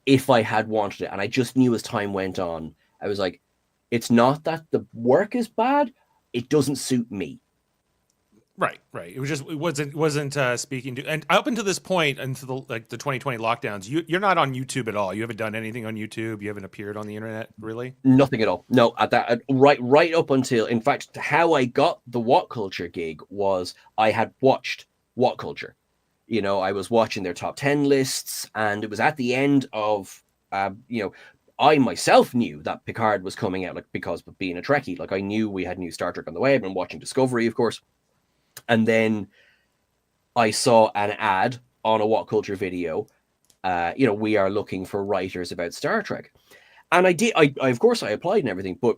if I had wanted it, and I just knew as time went on, I was like, it's not that the work is bad, it doesn't suit me. Right. It wasn't speaking to, and up until this point, until the 2020 lockdowns, you're not on YouTube at all. You haven't done anything on YouTube. You haven't appeared on the internet, really. Nothing at all. No, right up until, in fact, how I got the What Culture gig was I had watched What Culture. You know, I was watching their top 10 lists, and it was at the end of, I myself knew that Picard was coming out, like, because of being a Trekkie. Like, I knew we had new Star Trek on the way. I've been watching Discovery, of course. And then I saw an ad on a What Culture video. We are looking for writers about Star Trek. And I did, I of course, I applied and everything, but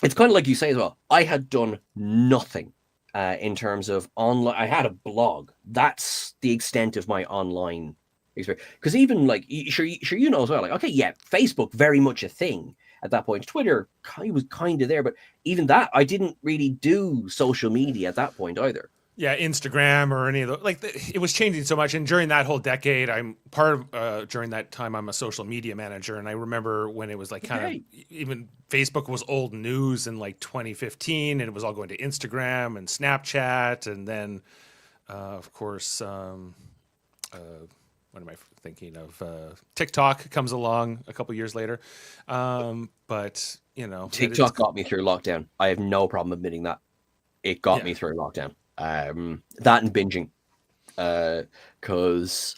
it's kind of like you say as well. I had done nothing in terms of online. I had a blog. That's the extent of my online experience. Because even like, sure, you know as well, like, okay, yeah, Facebook, very much a thing at that point. Twitter was kind of there, but even that, I didn't really do social media at that point either. Yeah, Instagram or any of those. Like, it was changing so much. And during that whole decade, during that time, I'm a social media manager. And I remember when it was like even Facebook was old news in like 2015, and it was all going to Instagram and Snapchat. And then, of course, what am I thinking of? TikTok comes along a couple years later. But, TikTok got me through lockdown. I have no problem admitting that. It got me through lockdown. That and binging. Because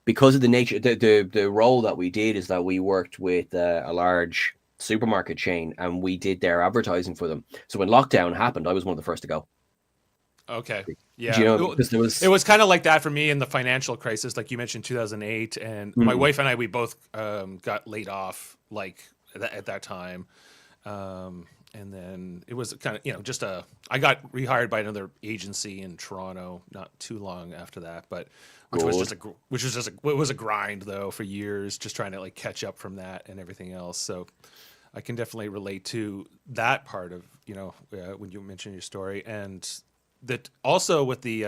because of the nature, the role that we did is that we worked with a large supermarket chain, and we did their advertising for them. So when lockdown happened, I was one of the first to go. Okay. Yeah. It was kind of like that for me in the financial crisis, like you mentioned, 2008, and my wife and I, we both got laid off at that time. And then it was kind of, I got rehired by another agency in Toronto not too long after that, but it was a grind though for years, just trying to like catch up from that and everything else. So I can definitely relate to that part of, when you mentioned your story, and that also with the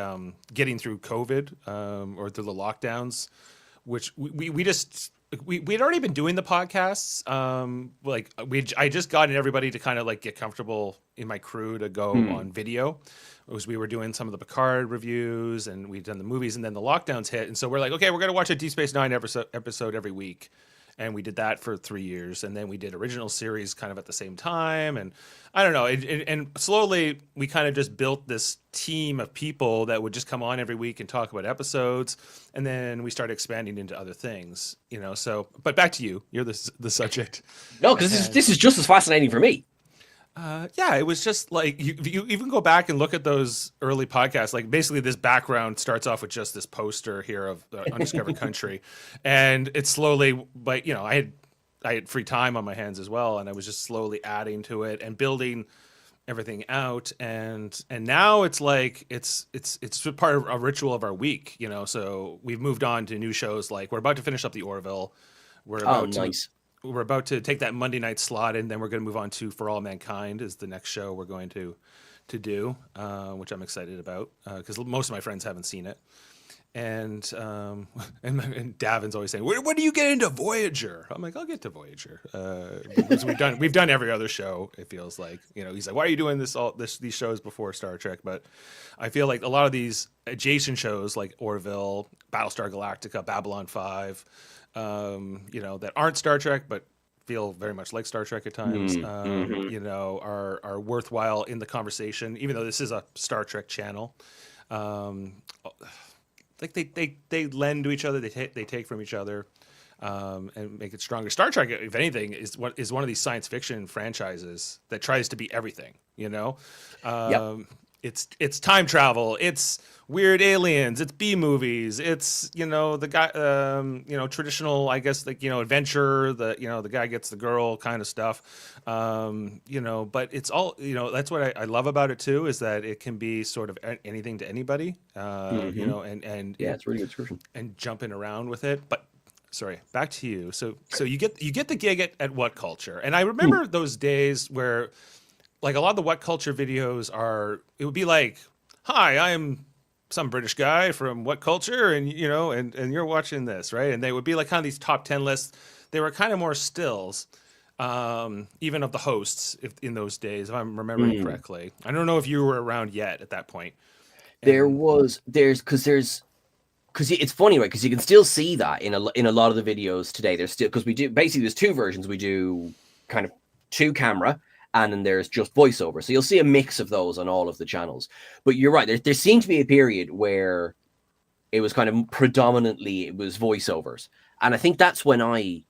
getting through COVID or through the lockdowns, which we had already been doing the podcasts. I just gotten everybody to kind of like get comfortable in my crew to go on video. We were doing some of the Picard reviews, and we'd done the movies, and then the lockdowns hit, and so we're like, okay, we're gonna watch a Deep Space Nine episode every week. And we did that for 3 years, and then we did original series kind of at the same time. And I don't know, and slowly we kind of just built this team of people that would just come on every week and talk about episodes, and then we started expanding into other things, So, but back to you, you're the subject. No, because this is just as fascinating for me. Yeah, it was just like you even go back and look at those early podcasts. Like basically, this background starts off with just this poster here of the Undiscovered Country, and it's slowly. But I had free time on my hands as well, and I was just slowly adding to it and building everything out. And now it's like it's part of a ritual of our week. So we've moved on to new shows. Like we're about to finish up the Orville. We're about to take that Monday night slot, and then we're going to move on to For All Mankind is the next show we're going to do, which I'm excited about because most of my friends haven't seen it. And Davin's always saying, "When do you get into Voyager?" I'm like, "I'll get to Voyager." Because we've done every other show. It feels like he's like, "Why are you doing these shows before Star Trek?" But I feel like a lot of these adjacent shows like Orville, Battlestar Galactica, Babylon 5. That aren't Star Trek but feel very much like Star Trek at times, are worthwhile in the conversation, even though this is a Star Trek channel. Like they lend to each other, they take from each other, and make it stronger. Star Trek, if anything, is one of these science fiction franchises that tries to be everything. Yep. It's time travel. It's weird aliens, it's B movies, it's the guy, traditional, I guess, like adventure, the guy gets the girl kind of stuff, but it's all that's what I love about it too, is that it can be sort of anything to anybody, and Yeah, it's really good description. and jumping around with it. But sorry, back to you. So you get the gig at What Culture, and I remember those days where, like, a lot of the What Culture videos it would be like, hi, I'm some British guy from What Culture, and and you're watching this, right? And they would be like kind of these top 10 lists. They were kind of more stills, even of the hosts in those days, if I'm remembering correctly. I don't know if you were around yet at that point. Because it's funny, right? Because you can still see that in a lot of the videos today. There's still, because we do basically, there's two versions. We do kind of two camera, and then there's just voiceover. So you'll see a mix of those on all of the channels. But you're right. There seemed to be a period where it was kind of predominantly it was voiceovers, and I think that's when I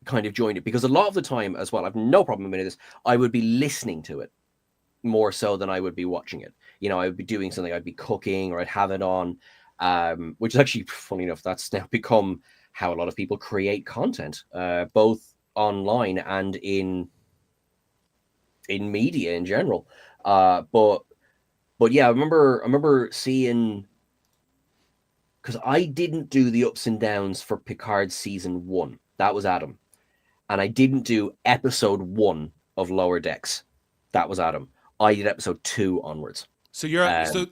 kind of joined it, because a lot of the time as well, I've no problem admitting this, I would be listening to it more so than I would be watching it. I would be doing something, I'd be cooking, or I'd have it on, which is actually, funny enough, that's now become how a lot of people create content, both online and in media in general. But yeah, I remember seeing, because I didn't do the ups and downs for Picard season 1. That was Adam. And I didn't do episode 1 of Lower Decks. That was Adam. I did episode 2 onwards. So you're so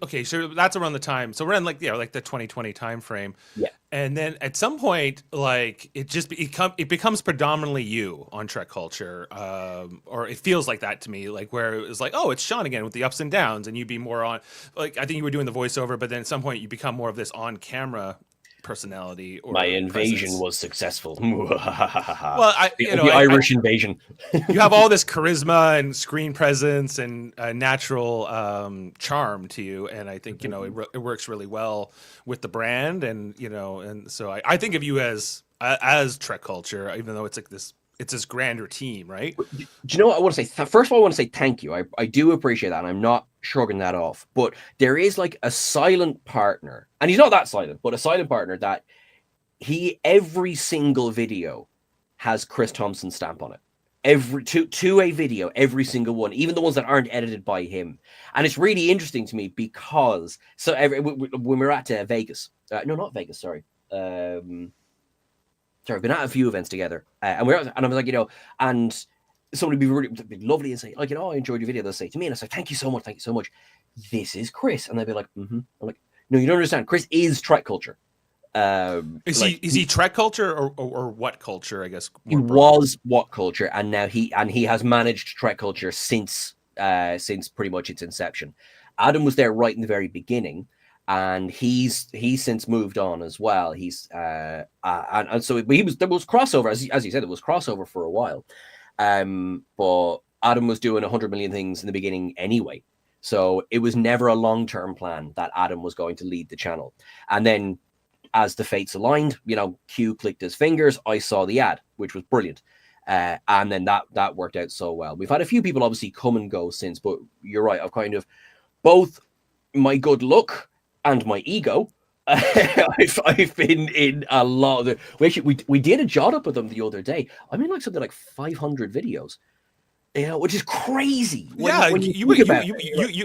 that's around the time. So we're in like the 2020 time frame. Yeah. And then at some point, like, it becomes predominantly you on Trek Culture, or it feels like that to me, like, where it was like, oh, it's Seán again with the ups and downs, and you'd be more on, like, I think you were doing the voiceover, but then at some point you become more of this on camera personality. Or my invasion presence. Was successful. Well, the Irish invasion. You have all this charisma and screen presence and natural charm to you, and I think it works really well with the brand, and so I think of you as Trek Culture, even though it's like this. It's this grander team, right? Do you know what I want to say? First of all, I want to say thank you. I do appreciate that, and I'm not shrugging that off. But there is like a silent partner, and he's not that silent, but a silent partner that every single video has Chris Thompson's stamp on it. Every to a video, every single one, even the ones that aren't edited by him. And it's really interesting to me because when we're at Vegas, no, not Vegas, sorry. We've been at a few events together, and I was like, and somebody would be lovely and say, like, I enjoyed your video. They'll say to me, and I say, thank you so much. This is Chris, and they'd be like, I'm like, no, you don't understand. Chris is Trek Culture. Is he Trek Culture or What Culture? I guess he was What Culture, and now he has managed Trek Culture since pretty much its inception. Adam was there right in the very beginning. And he's since moved on as well. He's and so there was crossover, as you said, there was crossover for a while. But Adam was doing 100 million things in the beginning anyway, so it was never a long-term plan that Adam was going to lead the channel. And then, as the fates aligned, Q clicked his fingers. I saw the ad, which was brilliant, and then that worked out so well. We've had a few people obviously come and go since, but you're right. I've kind of both my good luck and my ego. I've been in a lot of the. We did a jot up with them the other day. I'm in like something like 500 videos, which is crazy. When you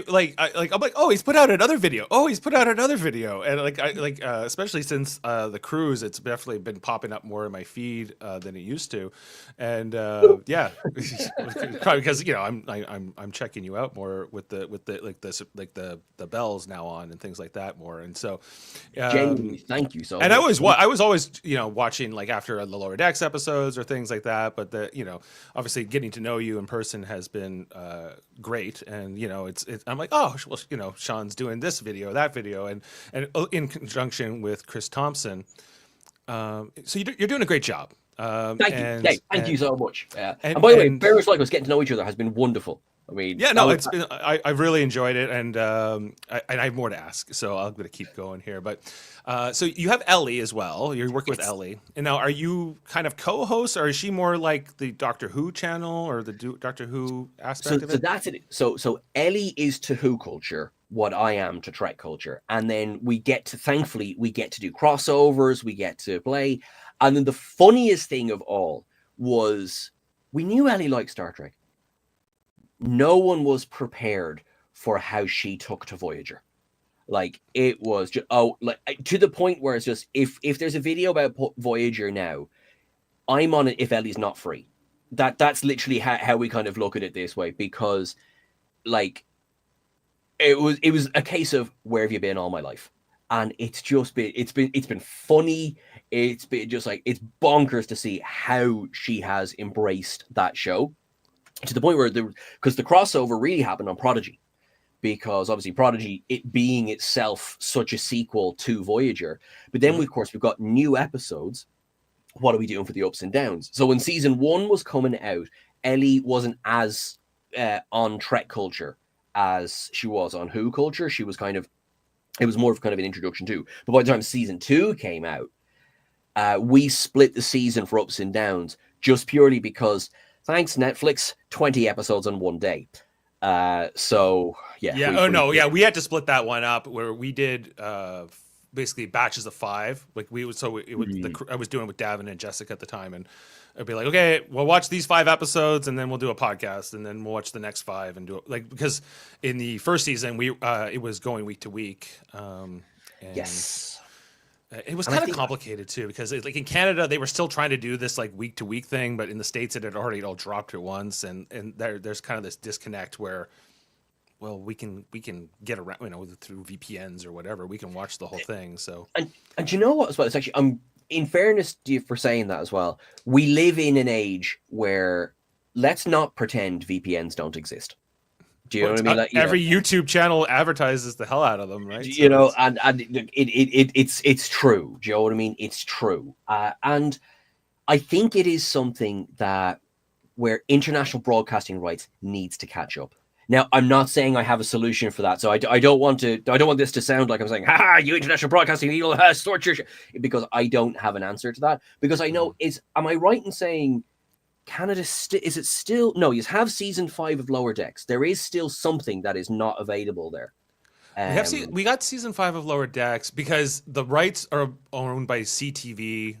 like I'm like, oh, he's put out another video. And especially since the cruise, it's definitely been popping up more in my feed than it used to, and yeah, probably because I'm checking you out more with the bells now on and things like that more, and so genuinely, thank you so and much. I was always watching like after the Lower Decks episodes or things like that, but obviously getting to know you in person has been great, and it's I'm like, oh well, Seán's doing this video, that video, and in conjunction with Chris Thompson, so you're doing a great job. Thank you so much. And by the way, very much like us getting to know each other has been wonderful. I mean, yeah, no, it's been I've really enjoyed it, and I have more to ask, so I'm going to keep going here. But so you have Ellie as well. You're working with Ellie, and now are you kind of co-host, or is she more like the Doctor Who channel or the Doctor Who aspect of it? So that's it. So Ellie is to Who Culture what I am to Trek culture. And then thankfully, we get to do crossovers, we get to play. And then the funniest thing of all was we knew Ellie liked Star Trek. No one was prepared for how she took to Voyager. Like, it was just, to the point where it's just, if there's a video about Voyager now, I'm on it if Ellie's not free. That's literally how we kind of look at it this way, because like it was a case of where have you been all my life, and it's been funny. It's been just like, it's bonkers to see how she has embraced that show to the point where because the crossover really happened on Prodigy, because obviously Prodigy, it being itself such a sequel to Voyager, but then of course we've got new episodes. What are we doing for the ups and downs? So when season 1 was coming out, Ellie wasn't as on Trek culture as she was on Who culture. She was it was more of kind of an introduction too. But by the time season 2 came out, we split the season for ups and downs just purely because, thanks Netflix, 20 episodes on one day. So yeah. Yeah. We had to split that one up where we did basically batches of 5. Like I was doing with Davin and Jessica at the time, and I'd be like, okay, we'll watch these 5 episodes and then we'll do a podcast, and then we'll watch the next 5 and do it. Like, because in the first season it was going week to week. Yes. It was kind of complicated too, because like in Canada they were still trying to do this like week to week thing, but in the States it had already all dropped at once, and there's kind of this disconnect where, well, we can get around, through VPNs or whatever, we can watch the whole thing. So and you know what as well? It's actually, in fairness to you for saying that as well, we live in an age where let's not pretend VPNs don't exist. Do you know what I mean? Like, every YouTube channel advertises the hell out of them, right? And it's true. Do you know what I mean? It's true. And I think it is something that where international broadcasting rights needs to catch up. Now, I'm not saying I have a solution for that, so I don't want this to sound like I'm saying, "Ha, you international broadcasting, you'll sort your shit," because I don't have an answer to that. Because I know am I right in saying Canada is it still? No, you have season 5 of Lower Decks. There is still something that is not available there. We got season 5 of Lower Decks because the rights are owned by CTV,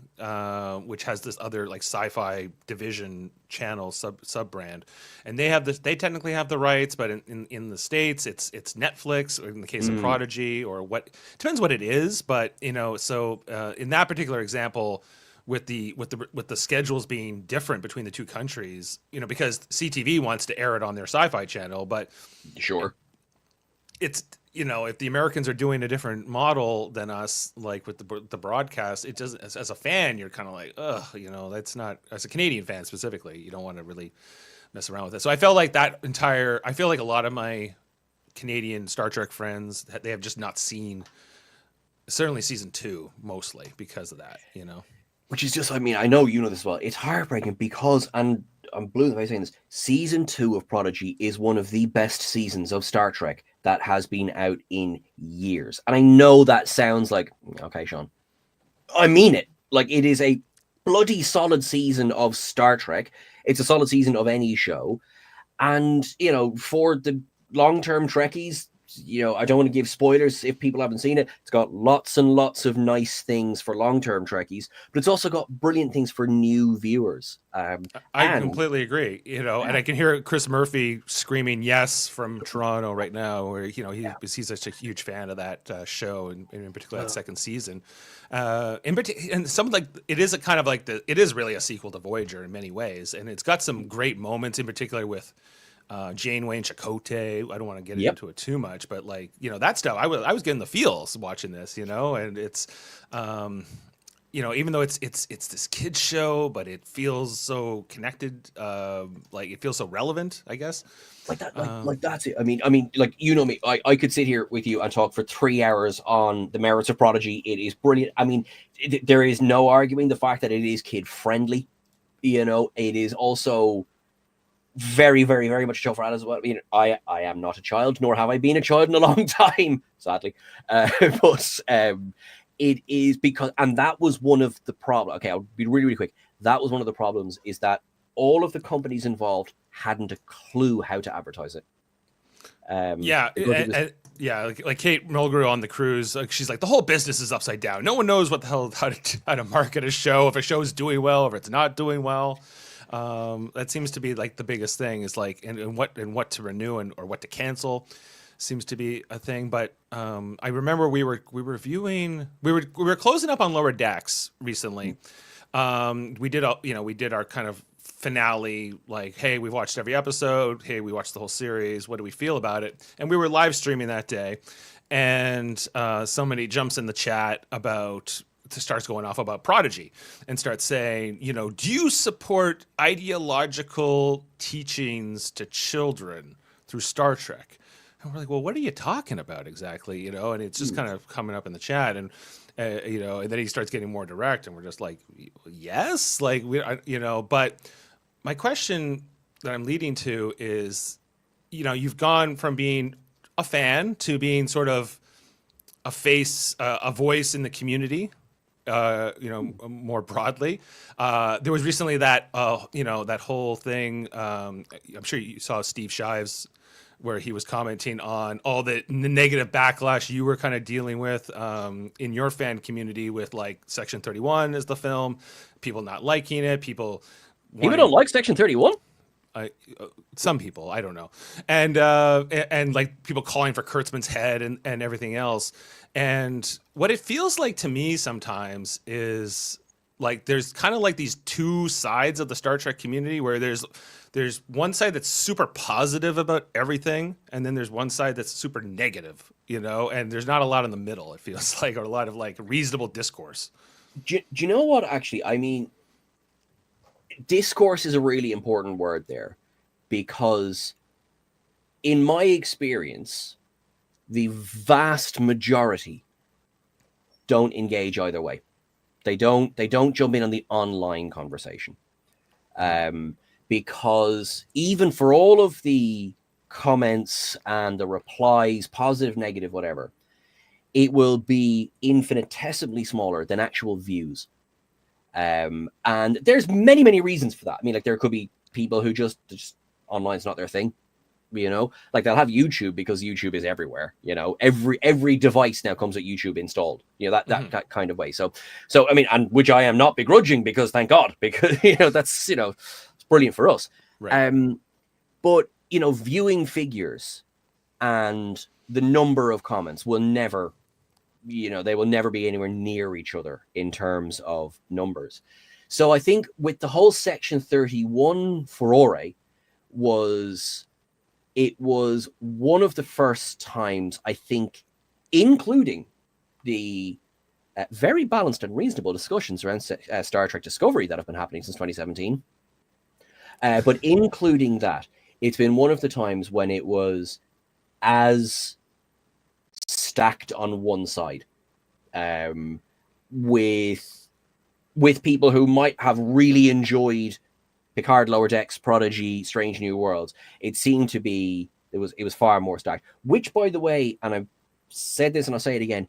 which has this other like sci-fi division channel sub brand, and they technically have the rights, but in the States it's Netflix, or in the case of Prodigy, or what, depends what it is. But so in that particular example, with the schedules being different between the two countries, because CTV wants to air it on their sci-fi channel, but sure, it's if the Americans are doing a different model than us, like with the broadcast, it doesn't. As a fan, you're kind of like, ugh, that's not, as a Canadian fan specifically, you don't want to really mess around with it. So I felt like I feel like a lot of my Canadian Star Trek friends, they have just not seen, certainly season 2, mostly because of that, Which is just, I mean, I know you know this well. It's heartbreaking because, and I'm blue by saying this, season 2 of Prodigy is one of the best seasons of Star Trek that has been out in years. And I know that sounds like, okay, Sean, I mean it. Like, it is a bloody solid season of Star Trek. It's a solid season of any show. And, for the long-term Trekkies, I don't want to give spoilers if people haven't seen it. It's got lots and lots of nice things for long-term Trekkies, but it's also got brilliant things for new viewers. I completely agree. And I can hear Chris Murphy screaming yes from Toronto right now, where he's such a huge fan of that show, and in particular that second season. And some it is a kind of like it is really a sequel to Voyager in many ways, and it's got some great moments, in particular with Janeway and Chakotay. I don't want to get into it too much, but that stuff, I was getting the feels watching this, and it's even though it's this kids show, but it feels so connected, like it feels so relevant, I guess. Like that, like that's it. I mean, like, me, I could sit here with you and talk for 3 hours on the merits of Prodigy. It is brilliant. I mean, there is no arguing the fact that it is kid friendly. It is also very, very, very much a show for adults as well. I mean, I am not a child, nor have I been a child in a long time, sadly. But it is because, and that was one of the problems. Okay, I'll be really, really quick. That was one of the problems, is that all of the companies involved hadn't a clue how to advertise it. like Kate Mulgrew on the cruise, like she's like, the whole business is upside down. No one knows what the hell how to market a show, if a show is doing well, if it's not doing well. That seems to be like the biggest thing is like, and what to renew or what to cancel seems to be a thing. But I remember we were closing up on Lower Decks recently. We did our kind of finale, like, hey, we've watched every episode. Hey, we watched the whole series. What do we feel about it? And we were live streaming that day, and somebody jumps in the chat starts going off about Prodigy and starts saying, do you support ideological teachings to children through Star Trek? And we're like, well, what are you talking about exactly? And it's just kind of coming up in the chat, and and then he starts getting more direct, and we're just like, yes, like but my question that I'm leading to is, you've gone from being a fan to being sort of a face, a voice in the community, more broadly. There was recently that whole thing. I'm sure you saw Steve Shives, where he was commenting on all the negative backlash you were kind of dealing with in your fan community with like Section 31 as the film, people not liking it, people don't like Section 31. Some people, I don't know, and like people calling for Kurtzman's head and everything else. And what it feels like to me sometimes is like there's kind of like these two sides of the Star Trek community, where there's one side that's super positive about everything, and then there's one side that's super negative, and there's not a lot in the middle, it feels like, or a lot of like reasonable discourse. Do you know what, actually? I mean, discourse is a really important word there, because in my experience, the vast majority don't engage either way. They don't jump in on the online conversation. Because even for all of the comments and the replies, positive, negative, whatever, it will be infinitesimally smaller than actual views. And there's many, many reasons for that. I mean, like, there could be people who just online's not their thing, like they'll have YouTube because YouTube is everywhere. Every device now comes with YouTube installed, that kind of way. So I mean, and which I am not begrudging, because thank God, because that's it's brilliant for us. Right. But viewing figures and the number of comments will never, they will never be anywhere near each other in terms of numbers. So I think with the whole Section 31 furore, it was one of the first times, I think, including the very balanced and reasonable discussions around Star Trek Discovery that have been happening since 2017. But including that, it's been one of the times when it was as stacked on one side, with people who might have really enjoyed Picard, Lower Decks, Prodigy, Strange New Worlds. It seemed to be, it was far more stacked. Which, by the way, and I've said this and I'll say it again,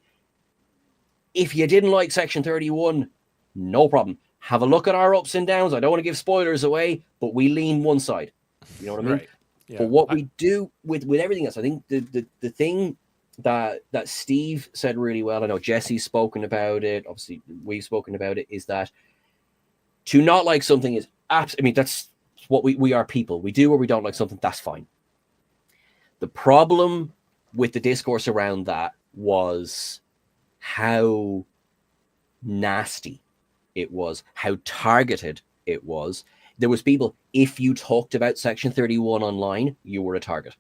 if you didn't like Section 31, no problem. Have a look at our ups and downs. I don't want to give spoilers away, but we lean one side. You know what I mean? Right. Yeah. But what we do with everything else, I think the thing that Steve said really well, I know Jesse's spoken about it, obviously we've spoken about it, is that to not like something is absolutely, I mean, that's what we are people. We do or we don't like something, that's fine. The problem with the discourse around that was how nasty it was, how targeted it was. There was people, if you talked about Section 31 online, you were a target.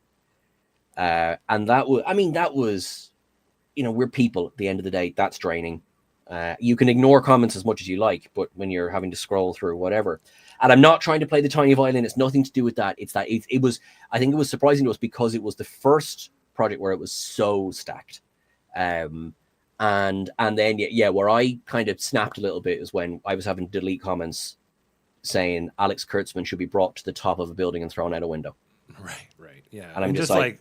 And that was, we're people at the end of the day. That's draining. You can ignore comments as much as you like, but when you're having to scroll through whatever, and I'm not trying to play the tiny violin, it's nothing to do with that. It's that it was, I think it was surprising to us because it was the first project where it was so stacked. And then, where I kind of snapped a little bit is when I was having to delete comments saying Alex Kurtzman should be brought to the top of a building and thrown out a window. Right. Yeah. And I'm just like,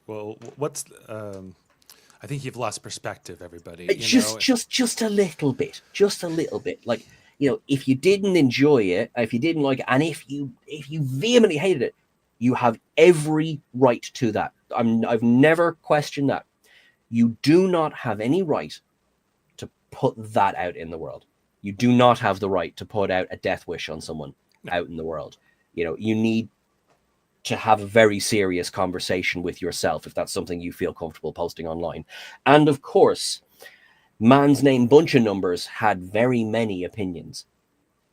well, what's, I think you've lost perspective, everybody. Just a little bit, like, if you didn't enjoy it, if you didn't like it, and if you vehemently hated it, you have every right to that. I've never questioned that You do not have any right to put that out in the world. You do not have the right to put out a death wish on someone out in the world. You know, you need to have a very serious conversation with yourself if that's something you feel comfortable posting online. And of course, Man's Name Bunch of Numbers had very many opinions.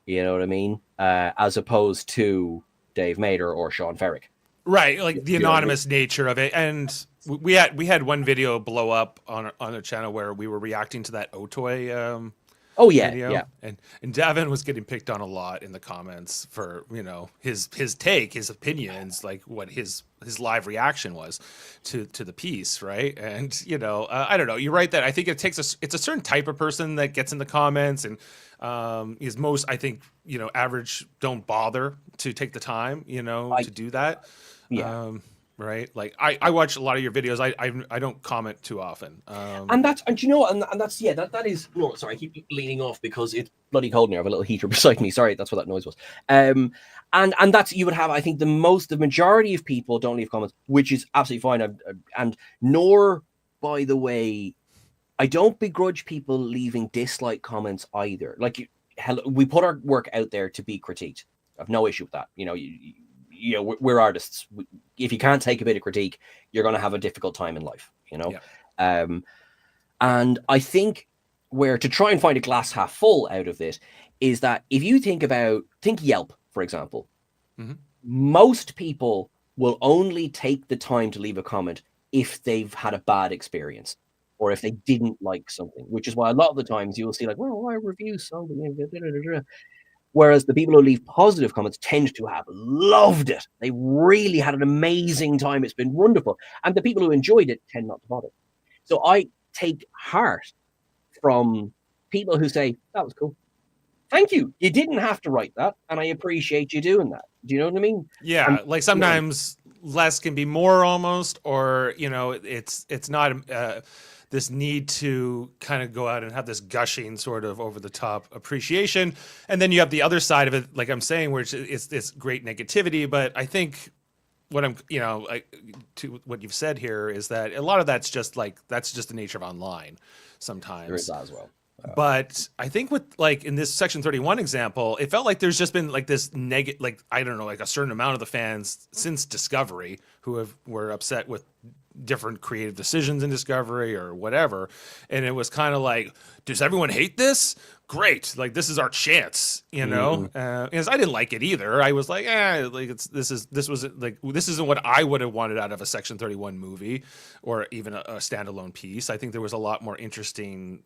You know what I mean? As opposed to Dave Mader or Seán Ferrick. Right, like the You know what I mean? anonymous nature of it. And we had one video blow up on the channel where we were reacting to that Otoy Oh yeah, video, yeah. and Davin was getting picked on a lot in the comments for, you know, his take, his opinions, like what his live reaction was to the piece, right? And you know, I don't know. You're right that I think it's a certain type of person that gets in the comments, and is most, I think, you know, average don't bother to take the time, you know, to do that. Yeah. Right. Like I watch a lot of your videos. I don't comment too often. And that's, and you know what, and that's, yeah, that is, no, sorry, I keep leaning off because it's bloody cold in here. I have a little heater beside me. Sorry, that's what that noise was. And that's, you would have, I think the majority of people don't leave comments, which is absolutely fine. And nor, by the way, I don't begrudge people leaving dislike comments either. Like, we put our work out there to be critiqued. I have no issue with that. You know, you know, we're artists. If you can't take a bit of critique, you're going to have a difficult time in life, you know? Yeah. And I think where to try and find a glass half full out of this is that if you think Yelp, for example, most people will only take the time to leave a comment if they've had a bad experience or if they didn't like something, which is why a lot of the times you will see like, well, I review something. Whereas the people who leave positive comments tend to have loved it. They really had an amazing time. It's been wonderful. And the people who enjoyed it tend not to bother. So I take heart from people who say, that was cool. Thank you. You didn't have to write that. And I appreciate you doing that. Do you know what I mean? Yeah. Like sometimes less can be more almost, or, you know, it's not this need to kind of go out and have this gushing sort of over the top appreciation. And then you have the other side of it, like I'm saying, where it's this great negativity. But I think what I'm, you know, to what you've said here is that a lot of that's just the nature of online sometimes. There is that as well. But I think with, like, in this Section 31 example, it felt like there's just been like this negative, like, I don't know, like a certain amount of the fans since Discovery who were upset with different creative decisions in Discovery or whatever. And it was kind of like, does everyone hate this? Great. Like, this is our chance, you know? Because I didn't like it either. I was like, like this isn't what I would have wanted out of a Section 31 movie or even a standalone piece. I think there was a lot more interesting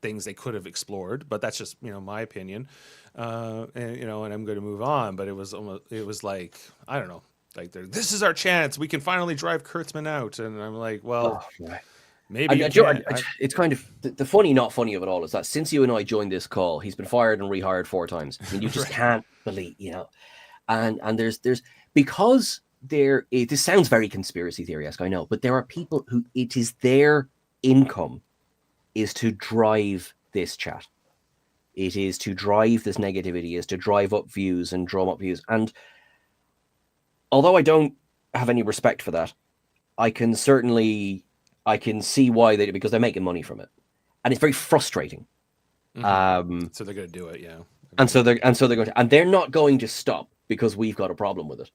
things they could have explored, but that's just, you know, my opinion. And, you know, and I'm going to move on, but it was like, I don't know, like, this is our chance. We can finally drive Kurtzman out. And I'm like, well, maybe it's kind of the funny, not funny of it all is that since you and I joined this call, he's been fired and rehired 4 times. I mean, you just can't believe, you know, and there's because this sounds very conspiracy theory-esque, I know, but there are people who it is their income is to drive this chat. It is to drive this negativity, is to drive up views and drum up views. And although I don't have any respect for that, I can see why because they're making money from it. And it's very frustrating. So they're going to do it, yeah. And so they're going to, and they're not going to stop because we've got a problem with it.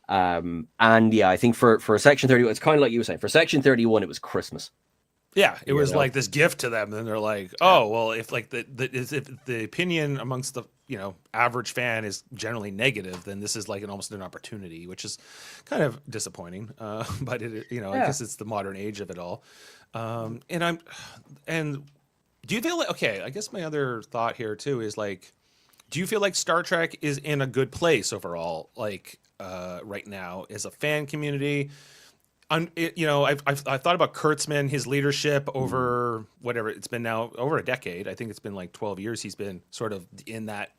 And yeah, I think for Section 31, it's kind of like you were saying, for Section 31, it was Christmas. Yeah, it was like this gift to them, and they're like, "Oh, well, if like if the opinion amongst the, you know, average fan is generally negative, then this is like almost an opportunity," which is kind of disappointing. But it, you know, I guess it's the modern age of it all. And do you feel like, okay? I guess my other thought here too is like, do you feel like Star Trek is in a good place overall, like right now as a fan community? You know, I've thought about Kurtzman, his leadership over whatever it's been now, over a decade. I think it's been like 12 years. He's been sort of in that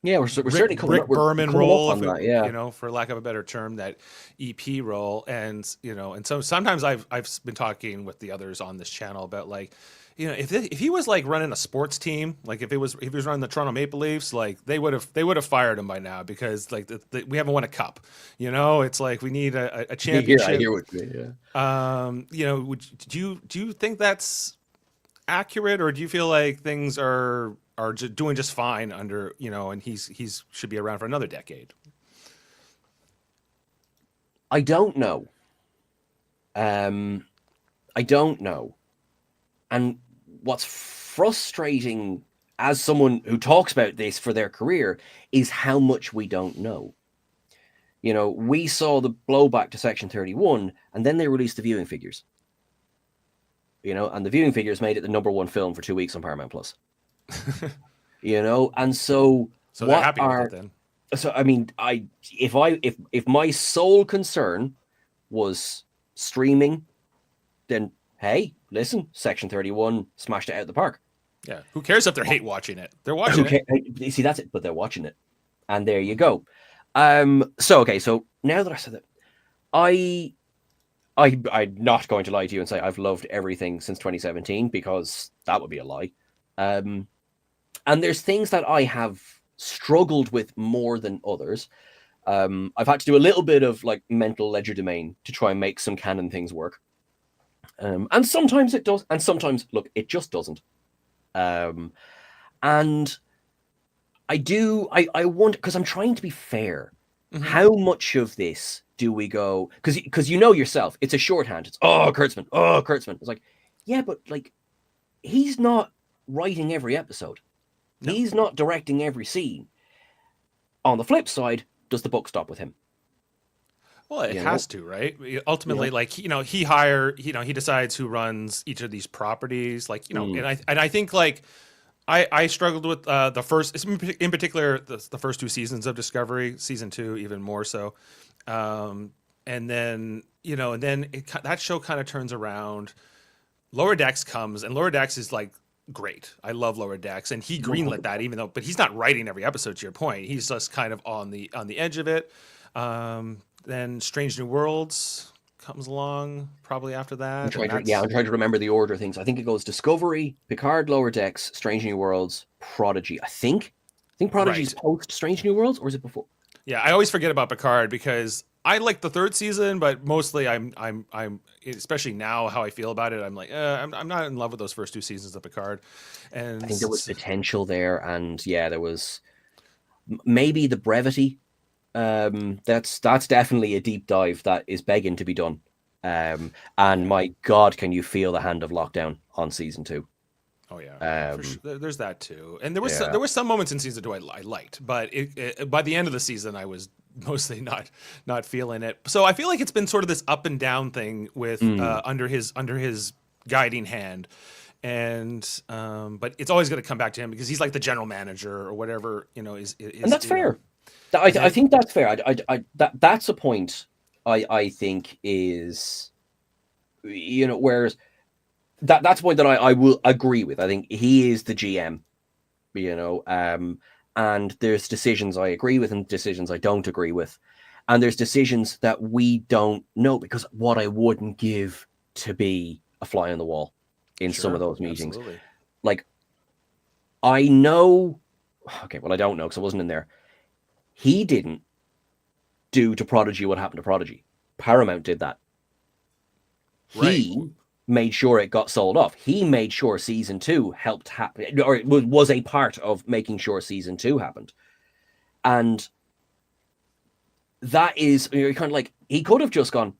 Yeah, we're certainly coming Rick up. We're Berman coming role, up on that. Yeah, for lack of a better term, that EP role, and and so sometimes I've been talking with the others on this channel about like, if he was like running a sports team, like if he was running the Toronto Maple Leafs, like they would have fired him by now because like we haven't won a cup, it's like we need a championship. I hear what you mean. Yeah. Do you think that's accurate, or do you feel like things are doing just fine under and he's should be around for another decade? I don't know. I don't know. And what's frustrating as someone who talks about this for their career is how much we don't know. We saw the blowback to Section 31, and then they released the viewing figures. And the viewing figures made it the #1 film for 2 weeks on Paramount Plus. And so they're happy with it then. So I mean, if my sole concern was streaming, then hey, listen, Section 31 smashed it out of the park. Yeah, who cares if they're hate watching it? They're watching it. You see, that's it, but they're watching it, and there you go. So now that I said that, I'm not going to lie to you and say I've loved everything since 2017 because that would be a lie. And there's things that I have struggled with more than others. I've had to do a little bit of like mental legerdemain to try and make some canon things work. And sometimes it does, and sometimes, look, it just doesn't. And I wonder, because I'm trying to be fair, how much of this do we go, because yourself, it's a shorthand. It's, Kurtzman. It's like, yeah, but like, he's not writing every episode. No. He's not directing every scene. On the flip side, does the book stop with him? Well, it has to, right? Ultimately, like, he decides who runs each of these properties, like, and I think like I struggled with the first, in particular, the first 2 seasons of Discovery, season 2 even more so, and then that show kind of turns around. Lower Decks comes, and Lower Decks is like great. I love Lower Decks, and he greenlit that, but he's not writing every episode. To your point, he's just kind of on the edge of it. Then Strange New Worlds comes along probably after that. I'm trying to remember the order of things. I think it goes Discovery, Picard, Lower Decks, Strange New Worlds, Prodigy. I think Prodigy's post Strange New Worlds, or is it before? Yeah, I always forget about Picard because I like the 3rd season, but mostly I'm especially now how I feel about it. I'm like, I'm not in love with those first 2 seasons of Picard, and I think there was potential there, and yeah, there was maybe the brevity. That's definitely a deep dive that is begging to be done. And my God, can you feel the hand of lockdown on season 2? Oh yeah, for sure. There's that too. And there was some moments in season 2 I liked, but by the end of the season I was mostly not feeling it. So I feel like it's been sort of this up and down thing with under his guiding hand. And but it's always going to come back to him because he's like the general manager or whatever, is and that's fair. I think that's fair. That's a point I think is, whereas that's a point that I will agree with. I think he is the GM, and there's decisions I agree with and decisions I don't agree with. And there's decisions that we don't know, because what I wouldn't give to be a fly on the wall in some of those meetings. Absolutely. Like, I know, okay, well, I don't know because I wasn't in there. He didn't do to Prodigy what happened to Prodigy. Paramount did that. He made sure it got sold off. He made sure season 2 helped happen, or it was a part of making sure season 2 happened. And that is, kind of like, he could have just gone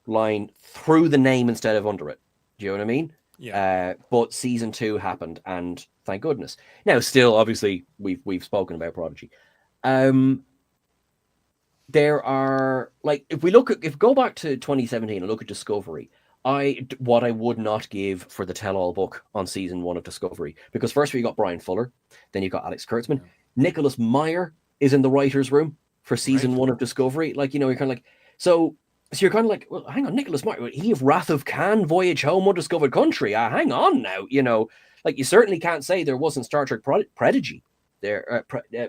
line through the name instead of under it. Do you know what I mean? Yeah. But season 2 happened, and thank goodness. Now, still, obviously, we've spoken about Prodigy. There are, like, if we go back to 2017 and look at Discovery, what I would not give for the tell-all book on season 1 of Discovery, because first you got Brian Fuller, then you got Alex Kurtzman. Nicholas Meyer is in the writer's room for season 1 of Discovery. Like, you're kind of like, so you're kind of like, well, hang on, Nicholas Meyer, he of Wrath of Khan, Voyage Home, Undiscovered Country. Hang on now, like, you certainly can't say there wasn't Star Trek Prodigy There,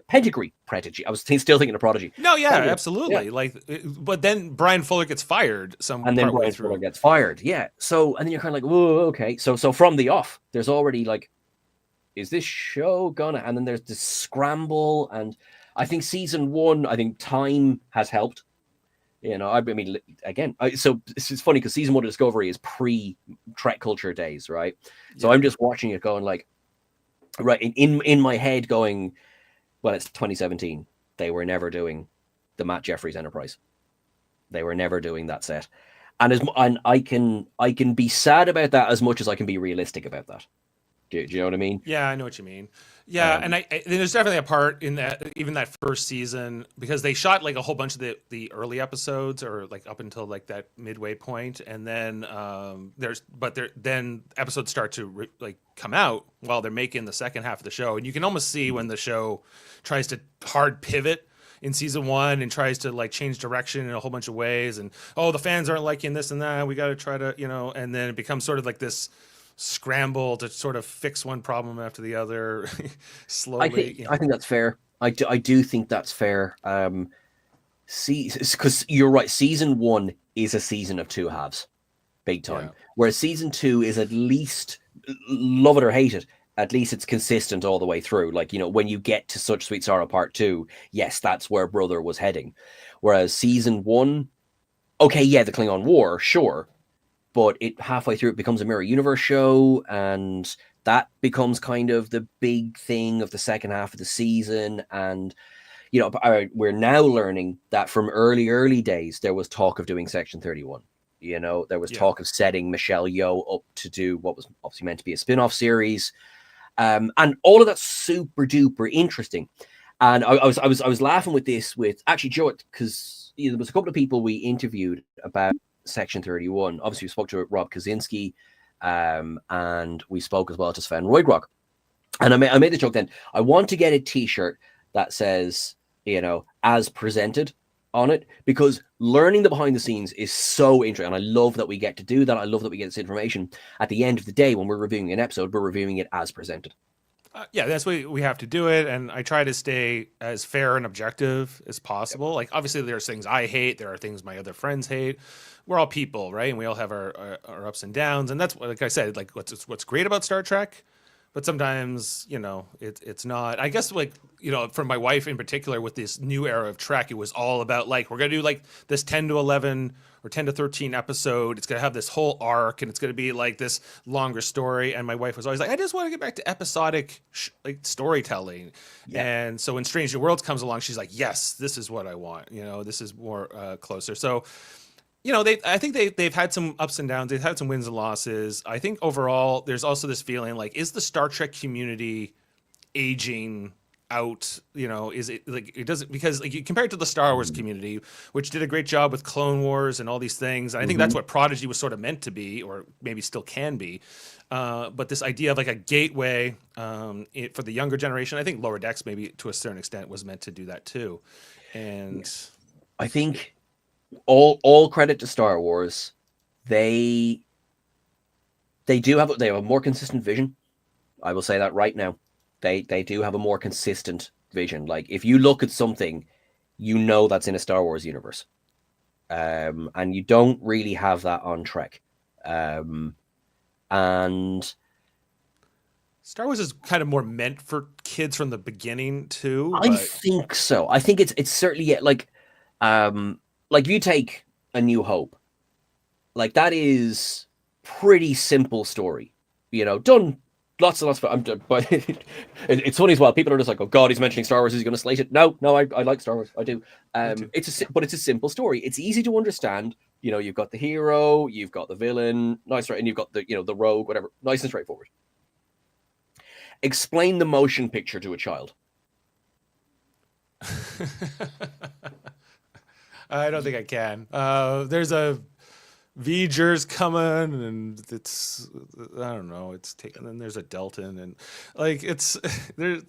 Pedigree, Prodigy. I was still thinking of Prodigy. No, yeah, Pedigree. absolutely. Yeah. Like, but then Brian Fuller gets fired And then partway Brian through. Fuller gets fired. Yeah. So, and then you're kind of like, whoa, okay. So from the off, there's already like, is this show gonna? And then there's this scramble, and I think season 1, I think time has helped. I mean, again, so it's funny because season 1 of Discovery is pre-Trek culture days, right? So I'm just watching it going like, right in my head going, well, it's 2017. They were never doing the Matt Jeffries Enterprise. They were never doing that set, and I can be sad about that as much as I can be realistic about that. Do you know what I mean? Yeah, I know what you mean. Yeah, and I there's definitely a part in that, even that first season, because they shot like a whole bunch of the early episodes, or like up until like that midway point, and then then episodes start to like come out while they're making the second half of the show, and you can almost see when the show tries to hard pivot in season 1 and tries to like change direction in a whole bunch of ways, and the fans aren't liking this and that, we got to try to and then it becomes sort of like this scramble to sort of fix one problem after the other slowly. I think that's fair. I do think that's fair. See, because you're right. Season 1 is a season of 2 halves, big time. Yeah. Whereas season 2 is, at least, love it or hate it, at least it's consistent all the way through. Like, when you get to Such Sweet Sorrow Part 2, yes, that's where Brother was heading. Whereas season 1, okay, yeah, the Klingon War, sure. But halfway through, it becomes a Mirror Universe show, and that becomes kind of the big thing of the second half of the season. And, we're now learning that from early days, there was talk of doing Section 31. There was talk of setting Michelle Yeoh up to do what was obviously meant to be a spin-off series. And all of that's super duper interesting. And I was laughing with this with actually Joe, because there was a couple of people we interviewed about Section 31. Obviously, we spoke to Rob Kaczynski, and we spoke as well to Sven Roydrock. And I made the joke then, I want to get a t-shirt that says, as presented on it, because learning the behind the scenes is so interesting. And I love that we get to do that. I love that we get this information. At the end of the day, when we're reviewing an episode, we're reviewing it as presented. Yeah, that's what we have to do it, and I try to stay as fair and objective as possible. Like, obviously, there's things I hate, there are things my other friends hate. We're all people, right? And we all have our ups and downs, and that's, like I said, like what's great about Star Trek. But sometimes, it's not. I guess, like, for my wife in particular, with this new era of Trek, it was all about, like, we're going to do, like, this 10 to 11 or 10 to 13 episode. It's going to have this whole arc, and it's going to be, like, this longer story. And my wife was always like, I just want to get back to episodic, storytelling. Yeah. And so when Strange New Worlds comes along, she's like, yes, this is what I want. This is more closer. So, I think they've had some ups and downs. They've had some wins and losses. I think overall, there's also this feeling like, is the Star Trek community aging out? Is it like, it doesn't, because like, compared to the Star Wars community, which did a great job with Clone Wars and all these things. And I think that's what Prodigy was sort of meant to be, or maybe still can be. But this idea of like a gateway for the younger generation, I think Lower Decks maybe to a certain extent was meant to do that too. And I think all credit to Star Wars. They have a more consistent vision. I will say that right now. They do have a more consistent vision. Like, if you look at something, that's in a Star Wars universe. And you don't really have that on Trek. And Star Wars is kind of more meant for kids from the beginning too. I think so. I think it's certainly like if you take A New Hope, like, that is pretty simple story, done lots and lots of, but it's funny as well. People are just like, oh God, he's mentioning Star Wars, he's going to slate it. No, I like Star Wars. I do. But it's a simple story. It's easy to understand. You've got the hero, you've got the villain, nice, right? And you've got the rogue, whatever, nice and straightforward. Explain the motion picture to a child. I don't think I can. There's a V'ger's coming, and it's, I don't know, it's taken. Then there's a Delton, and like it's the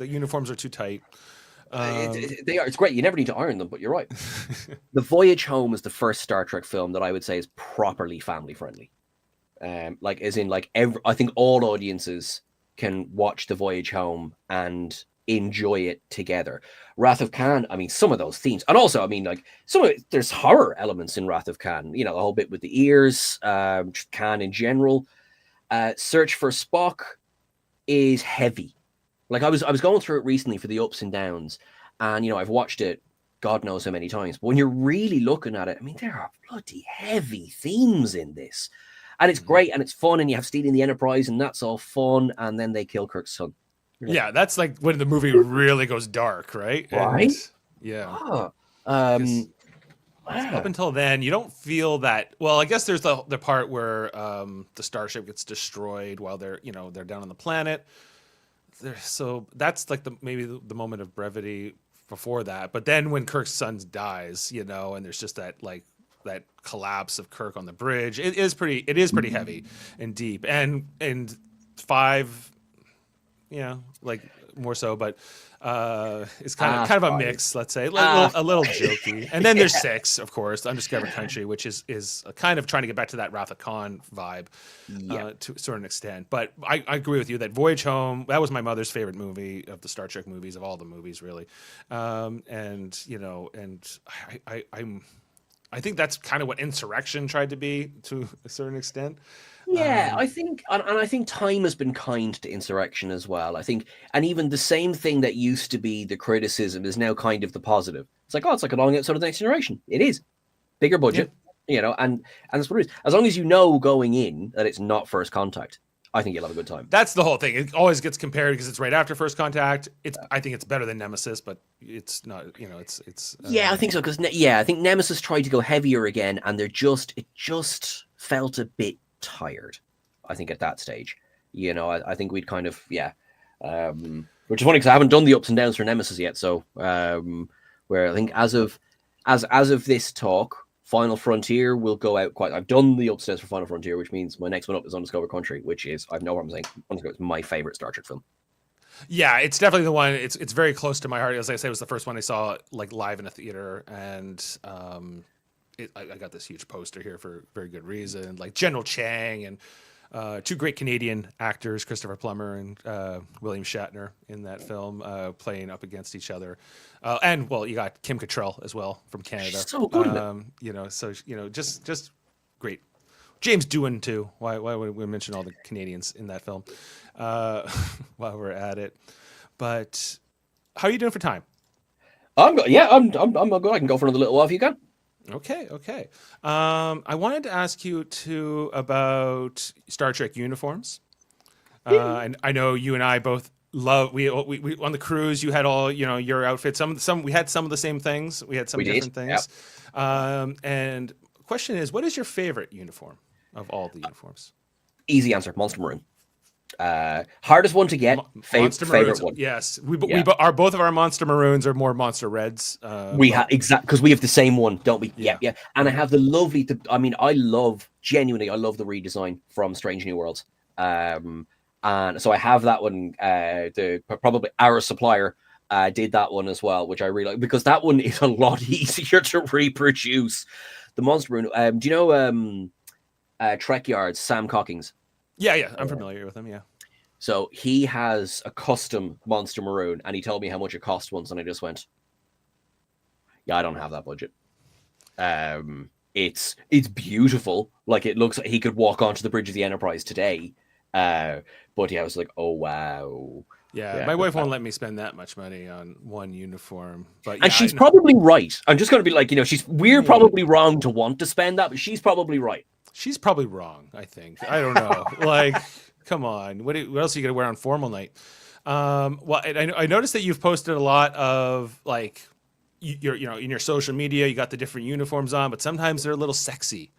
uniforms are too tight. They are. It's great. You never need to iron them, but you're right. The Voyage Home is the first Star Trek film that I would say is properly family friendly. I think all audiences can watch The Voyage Home and enjoy it together. Wrath of Khan, I mean, some of those themes, and also, I mean, like there's horror elements in Wrath of Khan. You know, the whole bit with the ears, Khan in general. Search for Spock is heavy. Like I was going through it recently for the ups and downs, and I've watched it God knows how many times. But when you're really looking at it, I mean, there are bloody heavy themes in this. And it's great and it's fun, and you have stealing the Enterprise, and that's all fun. And then they kill Kirk's son. Yeah, that's like when the movie really goes dark, right? Right? And, yeah. Up until then, you don't feel that. Well, I guess there's the part where the starship gets destroyed while they're down on the planet. So that's like maybe the moment of brevity before that. But then when Kirk's son dies, and there's just that collapse of Kirk on the bridge, it is pretty heavy and deep, and 5, like more so, but it's kind of a mix, let's say, a little jokey. And then there's 6, of course, Undiscovered Country, which is kind of trying to get back to that Wrath of Khan vibe to a certain extent. But I agree with you that Voyage Home, that was my mother's favorite movie of the Star Trek movies, of all the movies, really. I think that's kind of what Insurrection tried to be to a certain extent. Yeah, I think time has been kind to Insurrection as well. I think, and even the same thing that used to be the criticism is now kind of the positive. It's like, it's like a long episode of The Next Generation. It is bigger budget, and that's what it is. As long as you know going in that it's not First Contact, I think you'll have a good time. That's the whole thing. It always gets compared because it's right after First Contact. I think it's better than Nemesis, but it's not. It's. I think so because I think Nemesis tried to go heavier again, and it just felt a bit tired. I think at that stage, I think we'd kind of which is funny because I haven't done the ups and downs for Nemesis yet. So where I think as of this talk, Final Frontier will go out quite. I've done the ups and downs for Final Frontier, which means my next one up is Undiscovered Country, which is I've no problem saying it's my favorite Star Trek film. Yeah, it's definitely the one. It's very close to my heart. As I say, it was the first one I saw like live in a theater, and I got this huge poster here for very good reason. Like General Chang and 2 great Canadian actors, Christopher Plummer and William Shatner, in that film, playing up against each other. And you got Kim Cattrall as well from Canada. She's so good. Just great. James Doohan too. Why would we mention all the Canadians in that film while we're at it? But how are you doing for time? I'm good. Yeah, I'm good. I can go for another little while if you can. Okay. I wanted to ask you too about Star Trek uniforms. And I know you and I both love. We on the cruise. You had all your outfits. We had some of the same things. We had some different things. Yep. And the question is, what is your favorite uniform of all the uniforms? Easy answer: Monster Maroon. Hardest one to get. Favorite one. Yes, both of our Monster Maroons are more Monster Reds. We have because we have the same one, don't we? Yeah. And I have the lovely. I love the redesign from Strange New Worlds. And so I have that one. Probably our supplier did that one as well, which I really like because that one is a lot easier to reproduce. The Monster Maroon. Do you know Trek Yards, Sam Cockings? Yeah, I'm familiar with him, yeah. So he has a custom Monster Maroon, and he told me how much it cost once, and I just went, yeah, I don't have that budget. It's beautiful. Like, it looks like he could walk onto the bridge of the Enterprise today. But I was like, oh, wow. Yeah, my wife won't let me spend that much money on one uniform. But and she's probably right. I'm just going to be like, we're probably wrong to want to spend that, but she's probably right. She's probably wrong, I think. I don't know. Like, come on. What else are you going to wear on formal night? I noticed that you've posted a lot of, like, you're in your social media, you got the different uniforms on, but sometimes they're a little sexy.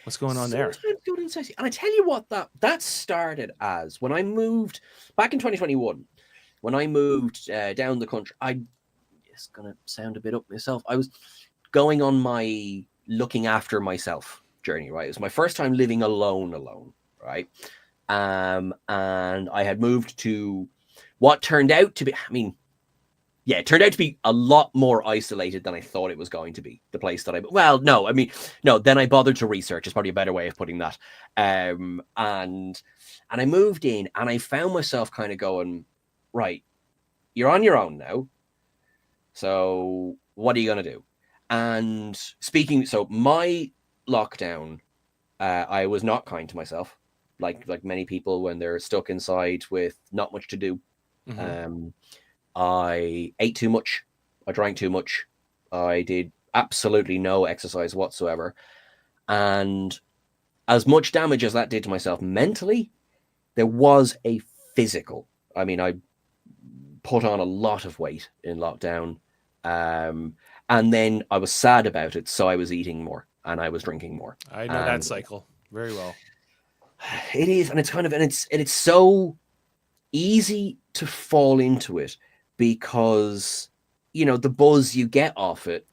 What's going on there? Sometimes they're a little sexy. And I tell you what, that started as when I moved back in 2021, when I moved down the country. It's going to sound a bit up myself. I was going on my looking after myself journey, right? It was my first time living alone, right? And I had moved to what turned out to be, it turned out to be a lot more isolated than I thought it was going to be. The place that then I bothered to research is probably a better way of putting that. And I moved in and I found myself kind of going, right, you're on your own now. So what are you going to do? And so my lockdown, I was not kind to myself, like many people when they're stuck inside with not much to do. Mm-hmm. I ate too much. I drank too much. I did absolutely no exercise whatsoever. And as much damage as that did to myself mentally, there was a physical. I mean, I put on a lot of weight in lockdown. And then I was sad about it. So I was eating more and I was drinking more. I know that cycle very well. It is. And it's so easy to fall into it because, the buzz you get off it,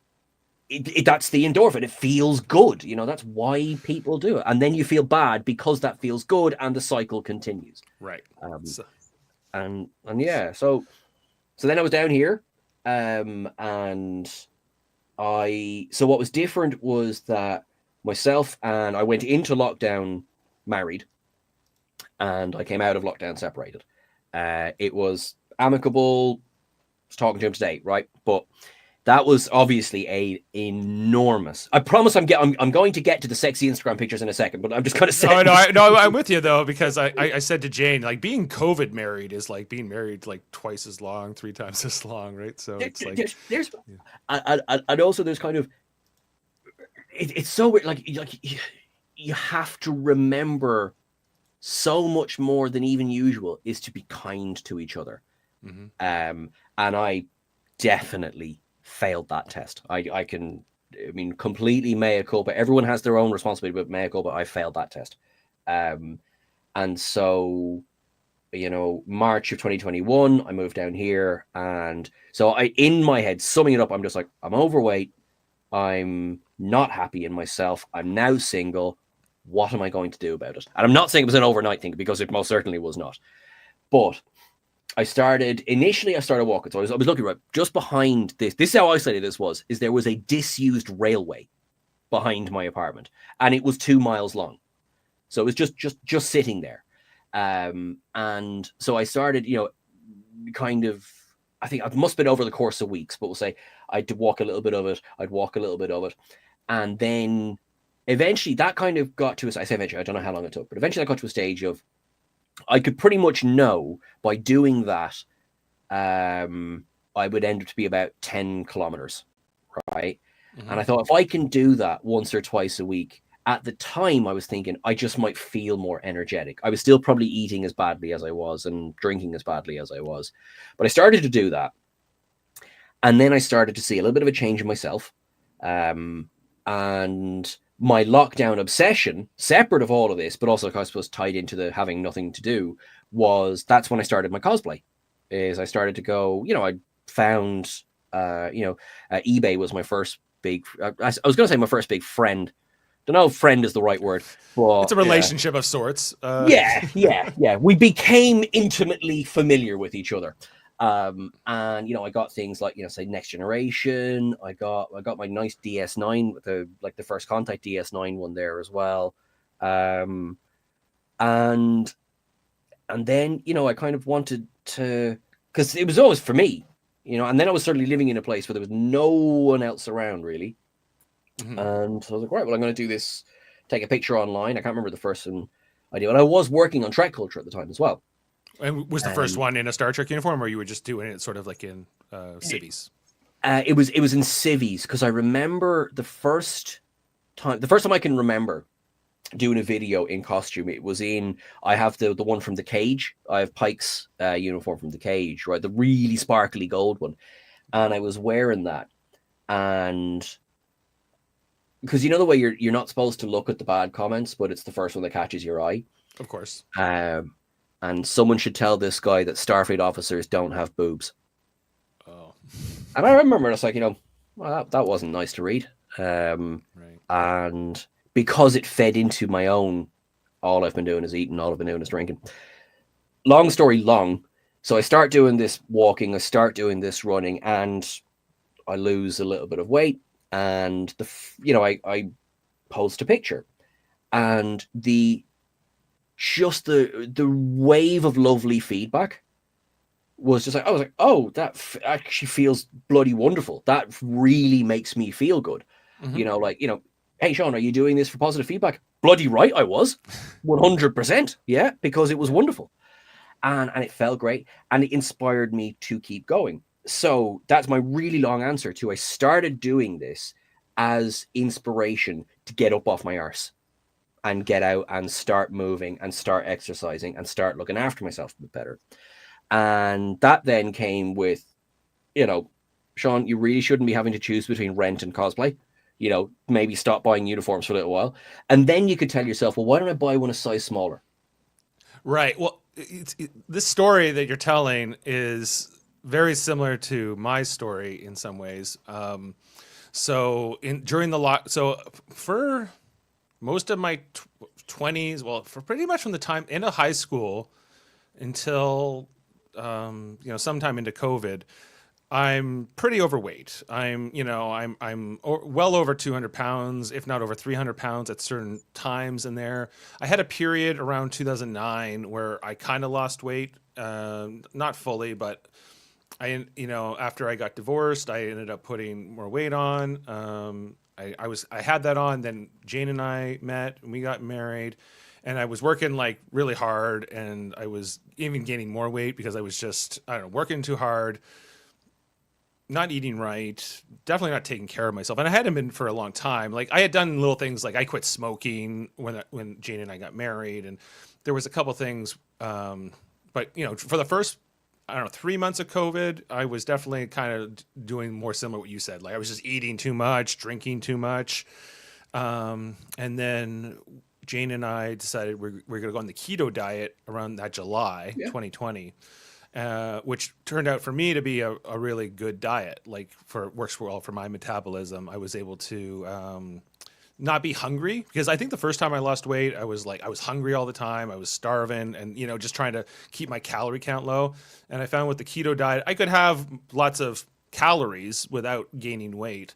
that's the endorphin. It feels good. That's why people do it. And then you feel bad because that feels good and the cycle continues. Right. And yeah, so then I was down here. So what was different was that myself and I went into lockdown married and I came out of lockdown separated. It was amicable. I was talking to him today, right? But that was obviously enormous. I promise I'm going to get to the sexy Instagram pictures in a second, but I'm just going to say. No, I'm with you though, because I said to Jane, like being COVID married is like being married like twice as long, 3 times as long, right? So it's like and also there's kind of it's so weird. Like you have to remember so much more than even usual is to be kind to each other. Mm-hmm. And I definitely failed that test. Completely mea culpa. Everyone has their own responsibility, but mea culpa, I failed that test. And so, March of 2021, I moved down here. And so in my head, summing it up, I'm just like, I'm overweight. I'm not happy in myself. I'm now single. What am I going to do about it? And I'm not saying it was an overnight thing because it most certainly was not. But I started walking. So I was looking right just behind this. This is how isolated this was, is there was a disused railway behind my apartment and it was 2 miles long. So it was just sitting there. And so I started, I think it must have been over the course of weeks, but we'll say I'd walk a little bit of it. I'd walk a little bit of it. And then eventually that kind of got to, I say eventually, I don't know how long it took, but eventually I got to a stage of, I could pretty much know by doing that, I would end up to be about 10 kilometers, right? Mm-hmm. And I thought if I can do that once or twice a week, at the time I was thinking I just might feel more energetic. I was still probably eating as badly as I was and drinking as badly as I was. But I started to do that. And then I started to see a little bit of a change in myself. And my lockdown obsession, separate of all of this, but also I suppose tied into the having nothing to do, that's when I started my cosplay. Is I started to go, I found, eBay was my first big, I was going to say my first big friend. Don't know if friend is the right word, but it's a relationship of sorts. Yeah. We became intimately familiar with each other. And I got things like, say Next Generation. I got my nice DS9 with the first Contact DS9 one there as well. And then, I kind of wanted to, because it was always for me, and then I was certainly living in a place where there was no one else around really. Mm-hmm. And so I was like, right, well, I'm going to do this, take a picture online. I can't remember the first one I did. And I was working on Trek Culture at the time as well. And was the first one in a Star Trek uniform, or you were just doing it sort of like in civvies? It was in civvies, because I remember the first time I can remember doing a video in costume. It was I have the one from The Cage. I have Pike's uniform from The Cage, right? The really sparkly gold one. And I was wearing that. And because the way you're not supposed to look at the bad comments, but it's the first one that catches your eye. Of course. And someone should tell this guy that Starfleet officers don't have boobs. Oh. And I remember, it's like, well, that wasn't nice to read. Right. And because it fed into my own, all I've been doing is eating, all I've been doing is drinking. Long story long, So I start doing this walking, I start doing this running, and I lose a little bit of weight. And I post a picture, and the wave of lovely feedback was just like, I was like, oh, that actually feels bloody wonderful. That really makes me feel good. Mm-hmm. Hey, Sean, are you doing this for positive feedback? Bloody right, I was. 100%. Yeah, because it was wonderful. And it felt great. And it inspired me to keep going. So that's my really long answer to I started doing this as inspiration to get up off my arse and get out and start moving and start exercising and start looking after myself a bit better. And that then came with, Sean, you really shouldn't be having to choose between rent and cosplay. Maybe stop buying uniforms for a little while. And then you could tell yourself, well, why don't I buy one a size smaller? Right. Well, this story that you're telling is very similar to my story in some ways. So for most of my 20s, well, for pretty much from the time into high school until sometime into COVID, I'm pretty overweight. I'm well over 200 pounds, if not over 300 pounds at certain times in there. I had a period around 2009 where I kind of lost weight, not fully, but after I got divorced, I ended up putting more weight on. I had that on. Then Jane and I met, and we got married, and I was working like really hard, and I was even gaining more weight because I was just, I don't know, working too hard, not eating right, definitely not taking care of myself. And I hadn't been for a long time. Like I had done little things, like I quit smoking when Jane and I got married, and there was a couple things. But for the first, I don't know, 3 months of COVID, I was definitely kind of doing more similar to what you said. Like I was just eating too much, drinking too much. And then Jane and I decided we're going to go on the keto diet around that July 2020. Which turned out for me to be a really good diet. Like works well for my metabolism. I was able to not be hungry, because I think the first time I lost weight, I was hungry all the time. I was starving and just trying to keep my calorie count low. And I found with the keto diet, I could have lots of calories without gaining weight.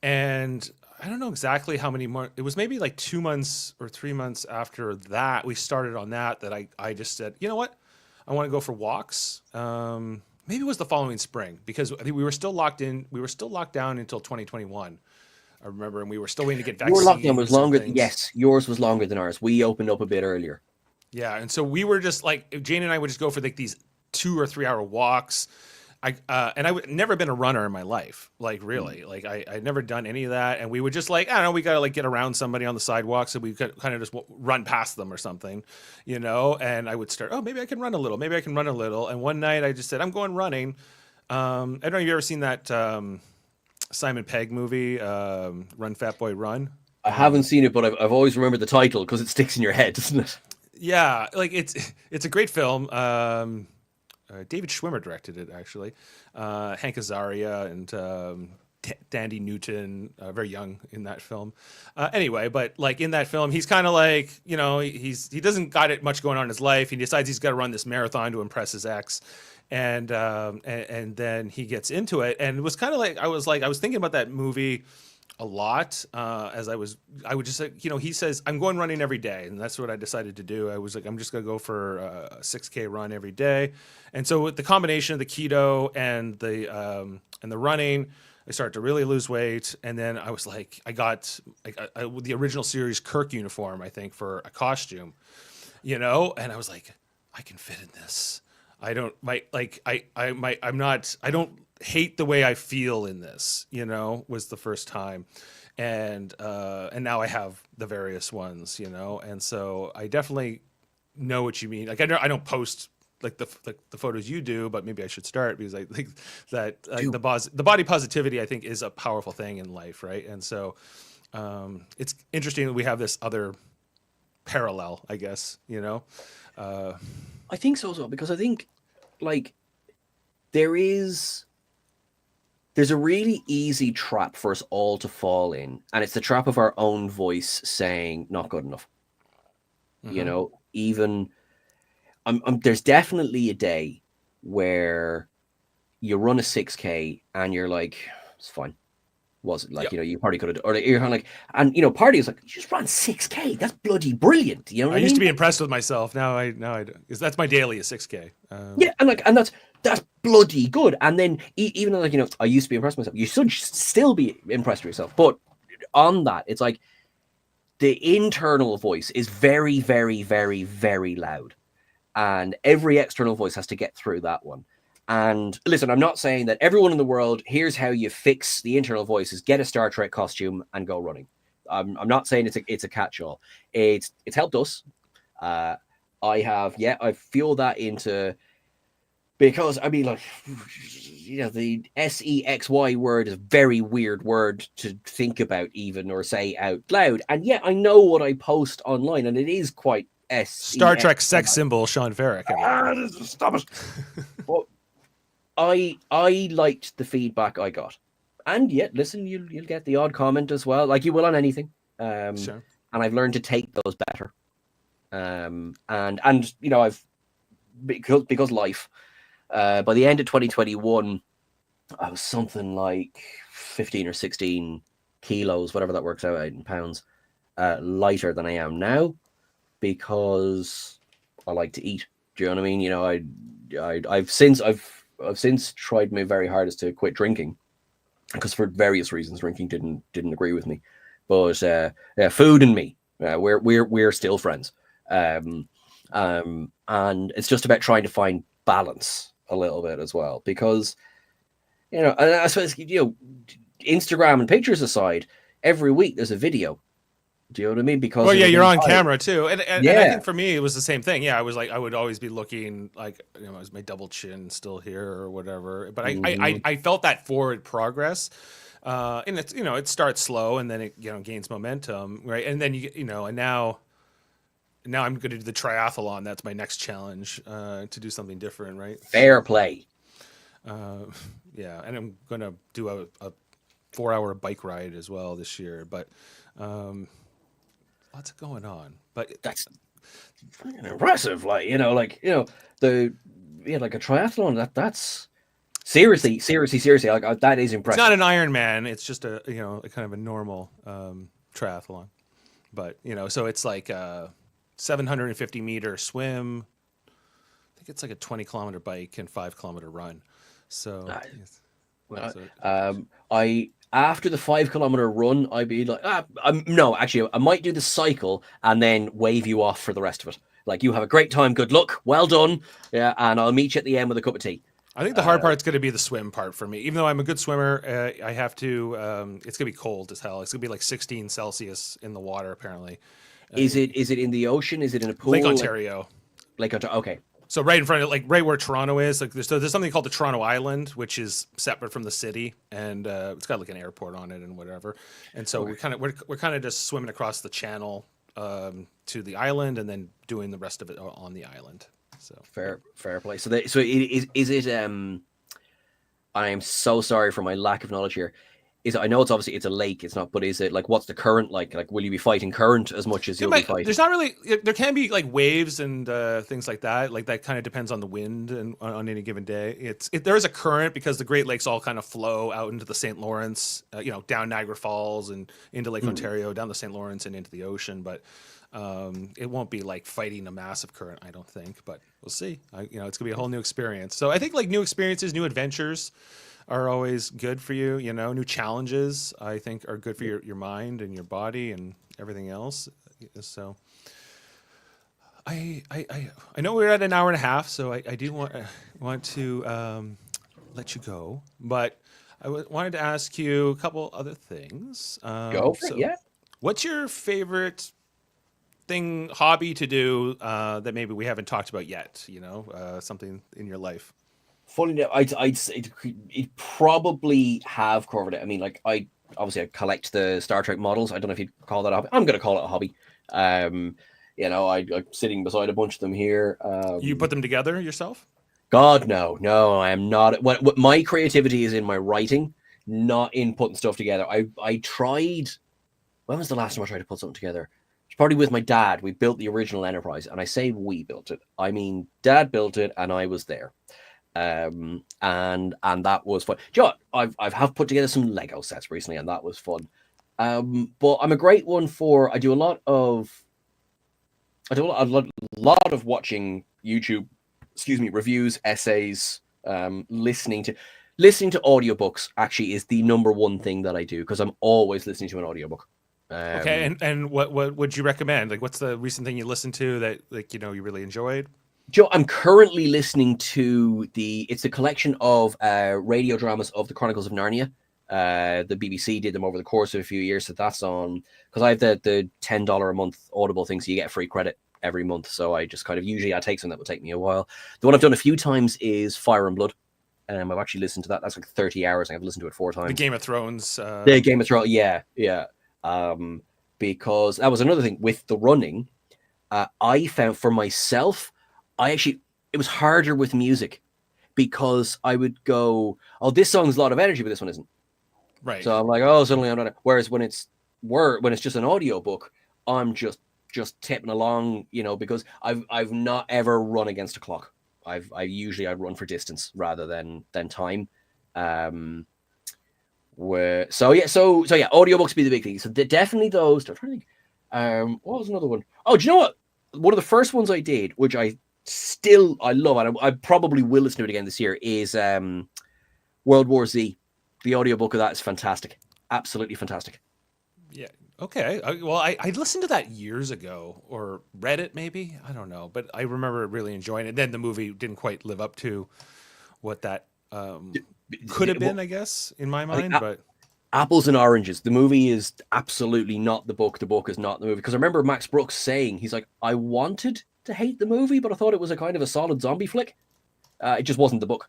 And I don't know exactly how many more. It was maybe like 2 months or 3 months after that we started on that I just said, you know what? I want to go for walks. Maybe it was the following spring, because I think we were still locked in. We were still locked down until 2021. I remember, and we were still waiting to get vaccines. Your lockdown was longer. Yes, yours was longer than ours. We opened up a bit earlier. Yeah, and so we were just like, Jane and I would just go for like these 2 or 3 hour walks. I would never been a runner in my life, like really, like I'd never done any of that. And we would just like, I don't know, we got to like get around somebody on the sidewalk. So we could kind of just run past them or something, and I would start, oh, maybe I can run a little. Maybe I can run a little. And one night I just said, I'm going running. I don't know if you've ever seen that Simon Pegg movie, Run Fat Boy Run. I haven't seen it, but I've always remembered the title because it sticks in your head, doesn't it? Yeah. Like it's a great film. David Schwimmer directed it, actually. Hank Azaria and Dandy Newton, very young in that film. Anyway, but like in that film, he's kind of like, he doesn't got it much going on in his life. He decides he's got to run this marathon to impress his ex. And then he gets into it. And it was kind of like, I was thinking about that movie a lot as I would just say, he says, I'm going running every day. And that's what I decided to do. I was like, I'm just going to go for a 6K run every day. And so with the combination of the keto and the running, I started to really lose weight. And then I was like, I got the original series Kirk uniform, I think, for a costume, and I was like, I can fit in this. I don't hate the way I feel in this, was the first time. And now I have the various ones, and so I definitely know what you mean. Like I don't post like the photos you do, but maybe I should start, because I think that the body positivity, I think, is a powerful thing in life. Right. And so it's interesting that we have this other parallel, I guess, I think so as well, because I think like there's a really easy trap for us all to fall in, and it's the trap of our own voice saying not good enough. Mm-hmm. Even there's definitely a day where you run a 6K and you're like, it's fine. Was it like, Yep. you know, you probably could have, or you're kind of like, and you know, part of you is like, you just ran 6K. That's bloody brilliant. You know what I I used to mean? be impressed with myself. Now I do. Because that's my daily is 6K. Yeah, and like, and that's bloody good. And then even though, like, you know, I used to be impressed with myself, you should still be impressed with yourself. But on that, it's like the internal voice is very, very, very, very loud, and every external voice has to get through that one. And listen, I'm not saying that everyone in the world, here's how you fix the internal voices: get a Star Trek costume and go running. I'm not saying it's a catch-all. It's helped us. I feel that into, because I mean, like, you know, the SEXY word is a very weird word to think about even or say out loud. And yet I know what I post online, and it is quite Star Trek SEXY. sex symbol Seán Ferrick. Stop it. But I liked the feedback I got, and yet listen, you'll get the odd comment as well, like you will on anything. Sure. And I've learned to take those better. And you know, I've because life. By the end of 2021, I was something like 15 or 16 kilos, whatever that works out in pounds, lighter than I am now, because I like to eat. Do you know what I mean? You know, I've since tried my very hardest to quit drinking, because for various reasons drinking didn't agree with me. But yeah, food and me, we're still friends. And it's just about trying to find balance a little bit as well, because, you know, and I suppose, you know, Instagram and pictures aside, every week there's a video. Do you know what I mean? Because Well, yeah, you're on time. camera too, and Yeah. I think for me it was the same thing. Yeah, I was like, I would always be looking like, you know, is my double chin still here or whatever. But I felt that forward progress, and it's, you know, it starts slow and then it, you know, gains momentum, right? And then you know, and now I'm going to do the triathlon. That's my next challenge, to do something different, right? Fair play. Yeah, and I'm going to do a 4-hour bike ride as well this year, but. Lots going on, but That's fucking impressive. Like, you know, like, you know, like a triathlon. That's seriously. Like, that is it's impressive. not an Ironman. It's just a, you know, a kind of a normal triathlon. But, you know, so it's like a 750-meter swim. I think it's like a 20-kilometer bike and 5-kilometer run. So, I after the 5-kilometer run, I'd be like, no, actually, I might do the cycle and then wave you off for the rest of it. Like, you have a great time, good luck, well done, yeah, and I'll meet you at the end with a cup of tea. I think the hard part's going to be the swim part for me. Even though I'm a good swimmer, I have to. It's going to be cold as hell. It's going to be like 16 Celsius in the water, apparently. Is it in the ocean? Is it in a pool? Lake Ontario. Lake Ontario. Okay. So right in front of, like, right where Toronto is, like there's something called the Toronto Island, which is separate from the city, and it's got like an airport on it and whatever. And so we're kind of just swimming across the channel to the island, and then doing the rest of it on the island. So fair play. So is it? I am so sorry for my lack of knowledge here. Is it, I know it's obviously it's a lake, it's not, but is it like, what's the current like? Like, will you be fighting current as much as you'll be fighting? There's not really. There can be like waves and things like that. Like, that kind of depends on the wind and on any given day. There is a current, because the Great Lakes all kind of flow out into the St. Lawrence, you know, down Niagara Falls and into Lake Ontario, down the St. Lawrence and into the ocean. But it won't be like fighting a massive current, I don't think. But we'll see. You know, it's gonna be a whole new experience. So I think like new experiences, new adventures are always good for you. You know, new challenges, I think, are good for your mind and your body and everything else. So I know we're at an hour and a half, so I do want to let you go, but I wanted to ask you a couple other things. Go for it, yeah. What's your favorite hobby to do that maybe we haven't talked about yet? You know, something in your life. Funny enough, I'd say it probably have covered it. I mean, like, I collect the Star Trek models. I don't know if you'd call that a hobby. I'm going to call it a hobby. You know, I'm sitting beside a bunch of them here. You put them together yourself? God, no, I am not. What my creativity is in my writing, not in putting stuff together. I tried. When was the last time I tried to put something together? It's probably with my dad. We built the original Enterprise, and I say we built it. I mean, Dad built it, and I was there. And that was fun. Do you know what? I have put together some Lego sets recently, and that was fun. But I'm a great one for. I do a lot of watching YouTube, reviews, essays, listening to audiobooks actually is the number one thing that I do because I'm always listening to an audiobook. Okay, and what would you recommend? Like, what's the recent thing you listened to that you really enjoyed? Joe, I'm currently listening to it's a collection of radio dramas of the Chronicles of Narnia. The BBC did them over the course of a few years, so that's on because I have the $10 a month Audible thing, so you get free credit every month. So I just kind of usually I take something that will take me a while. The one I've done a few times is Fire and Blood. I've actually listened to that. That's like 30 hours. I've listened to it 4 times. The Game of Thrones. The Game of Thrones, yeah. Because that was another thing with the running. I found for myself, it was harder with music because I would go, oh, this song's a lot of energy, but this one isn't. Right. So I'm like, oh, suddenly I'm not. Whereas when it's just an audio book, I'm just tipping along, because I've not ever run against a clock. I run for distance rather than time. So audiobooks be the big thing. So definitely those. I'm trying to think. What was another one? Oh, do you know what? One of the first ones I did, which I love, and I probably will listen to it again this year, is World War Z. The audiobook of that is fantastic. Absolutely fantastic. Yeah. Okay. Well, I listened to that years ago, or read it maybe. I don't know, but I remember really enjoying it. Then the movie didn't quite live up to what that could have been, I guess, in my mind. But apples and oranges. The movie is absolutely not the book. The book is not the movie. Because I remember Max Brooks saying, he's like, I wanted to hate the movie, but I thought it was a kind of a solid zombie flick. It just wasn't the book.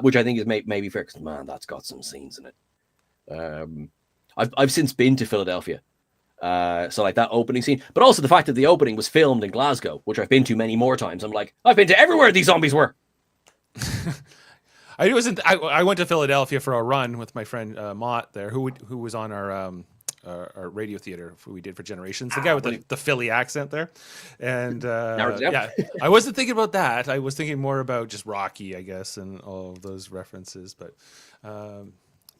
Which I think is maybe fair because, man, that's got some scenes in it. I've since been to Philadelphia. So like that opening scene, but also the fact that the opening was filmed in Glasgow, which I've been to many more times. I'm like, I've been to everywhere these zombies were. I went to Philadelphia for a run with my friend Mott there, who was on our radio theater we did for Generations. The guy with the Philly accent there, and yeah, I wasn't thinking about that. I was thinking more about just Rocky, I guess, and all of those references. But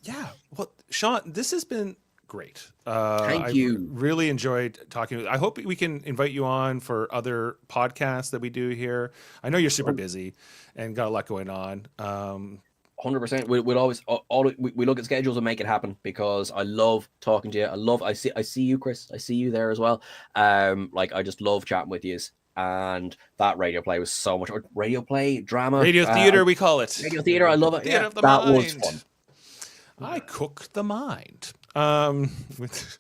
yeah, well, Seán, this has been great. Thank you. Really enjoyed talking. I hope we can invite you on for other podcasts that we do here. I know you're super busy and got a lot going on. 100%. We'll always we look at schedules and make it happen because I love talking to you. I see you, Chris. I see you there as well. I just love chatting with you. And that radio play was so much radio play drama, radio theater. We call it radio theater. I love it. Theater of the that mind. Was fun. I cook the mind. With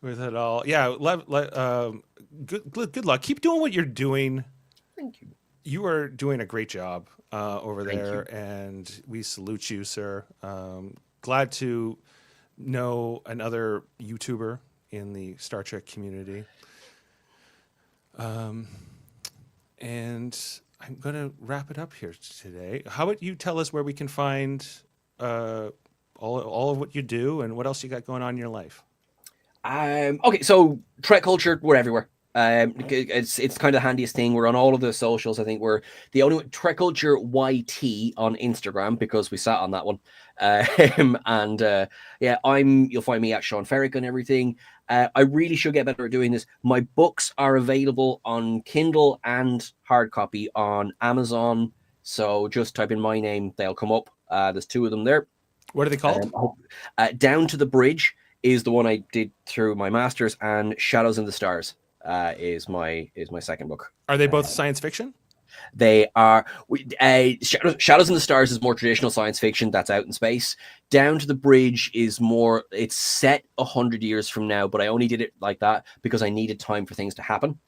it all, yeah. Good luck. Keep doing what you're doing. Thank you. You are doing a great job over there, and we salute you, sir. Glad to know another YouTuber in the Star Trek community. And I'm going to wrap it up here today. How about you tell us where we can find all of what you do and what else you got going on in your life? Okay, so Trek culture, we're everywhere. It's kind of the handiest thing. We're on all of the socials. I think we're the only one, Trek Culture YT on Instagram because we sat on that one. You'll find me at Seán Ferrick and everything. I really should get better at doing this. My books are available on Kindle and hard copy on Amazon. So just type in my name, they'll come up. There's 2 of them there. What are they called? Down to the Bridge is the one I did through my master's, and Shadows in the Stars is my second book. Are they both science fiction? They are. Shadows in the Stars is more traditional science fiction that's out in space. Down to the Bridge is more. It's set 100 years from now, but I only did it like that because I needed time for things to happen.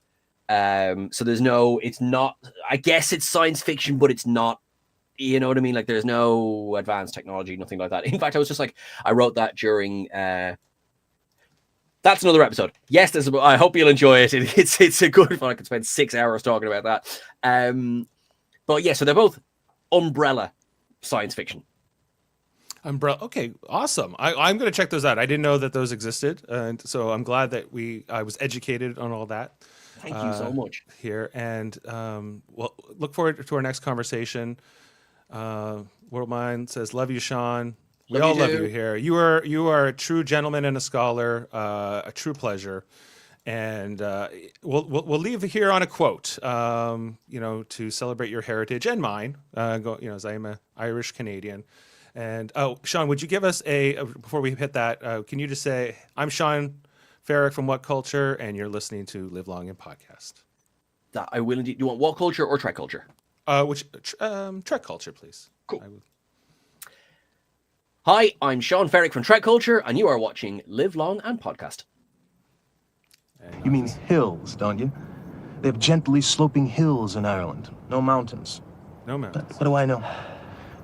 So there's no. It's not. I guess it's science fiction, but it's not. You know what I mean? Like there's no advanced technology, nothing like that. In fact, I was just like, I wrote that during. That's another episode. Yes, I hope you'll enjoy it. It's a good one. I could spend 6 hours talking about that. But yeah, so they're both umbrella science fiction. Umbrella. Okay, awesome. I'm going to check those out. I didn't know that those existed, and so I'm glad that I was educated on all that. Thank you so much. Here. And well, look forward to our next conversation. Worldmind says, love you, Sean. We Love all you love too. you here. You are a true gentleman and a scholar, a true pleasure. And we'll leave here on a quote, to celebrate your heritage and mine, as I am an Irish Canadian. And Sean, would you give us before we hit that, can you just say, I'm Seán Ferrick from What Culture, and you're listening to Live Long and Podcast. That I will indeed. You want What Culture or Trek Culture? Trek Culture, please. Cool. Hi, I'm Seán Ferrick from Trek Culture, and you are watching Live Long and Podcast. You mean hills, don't you? They have gently sloping hills in Ireland. No mountains. No mountains. What do I know?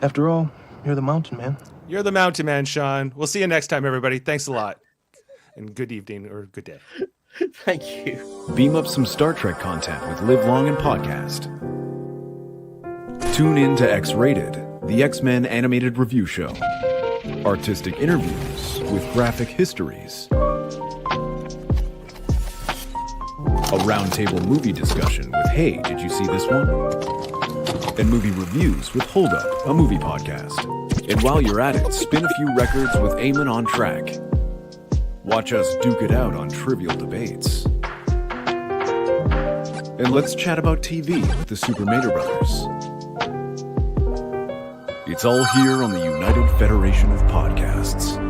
After all, you're the mountain man. You're the mountain man, Sean. We'll see you next time, everybody. Thanks a lot. And good evening or good day. Thank you. Beam up some Star Trek content with Live Long and Podcast. Tune in to X-Rated, the X-Men animated review show. Artistic interviews with graphic histories. A roundtable movie discussion with Hey, did you see this one? And movie reviews with Hold Up, a movie podcast. And while you're at it, spin a few records with Eamon on Track. Watch us duke it out on trivial debates. And let's chat about TV with the Super Mater Brothers. It's all here on the United Federation of Podcasts.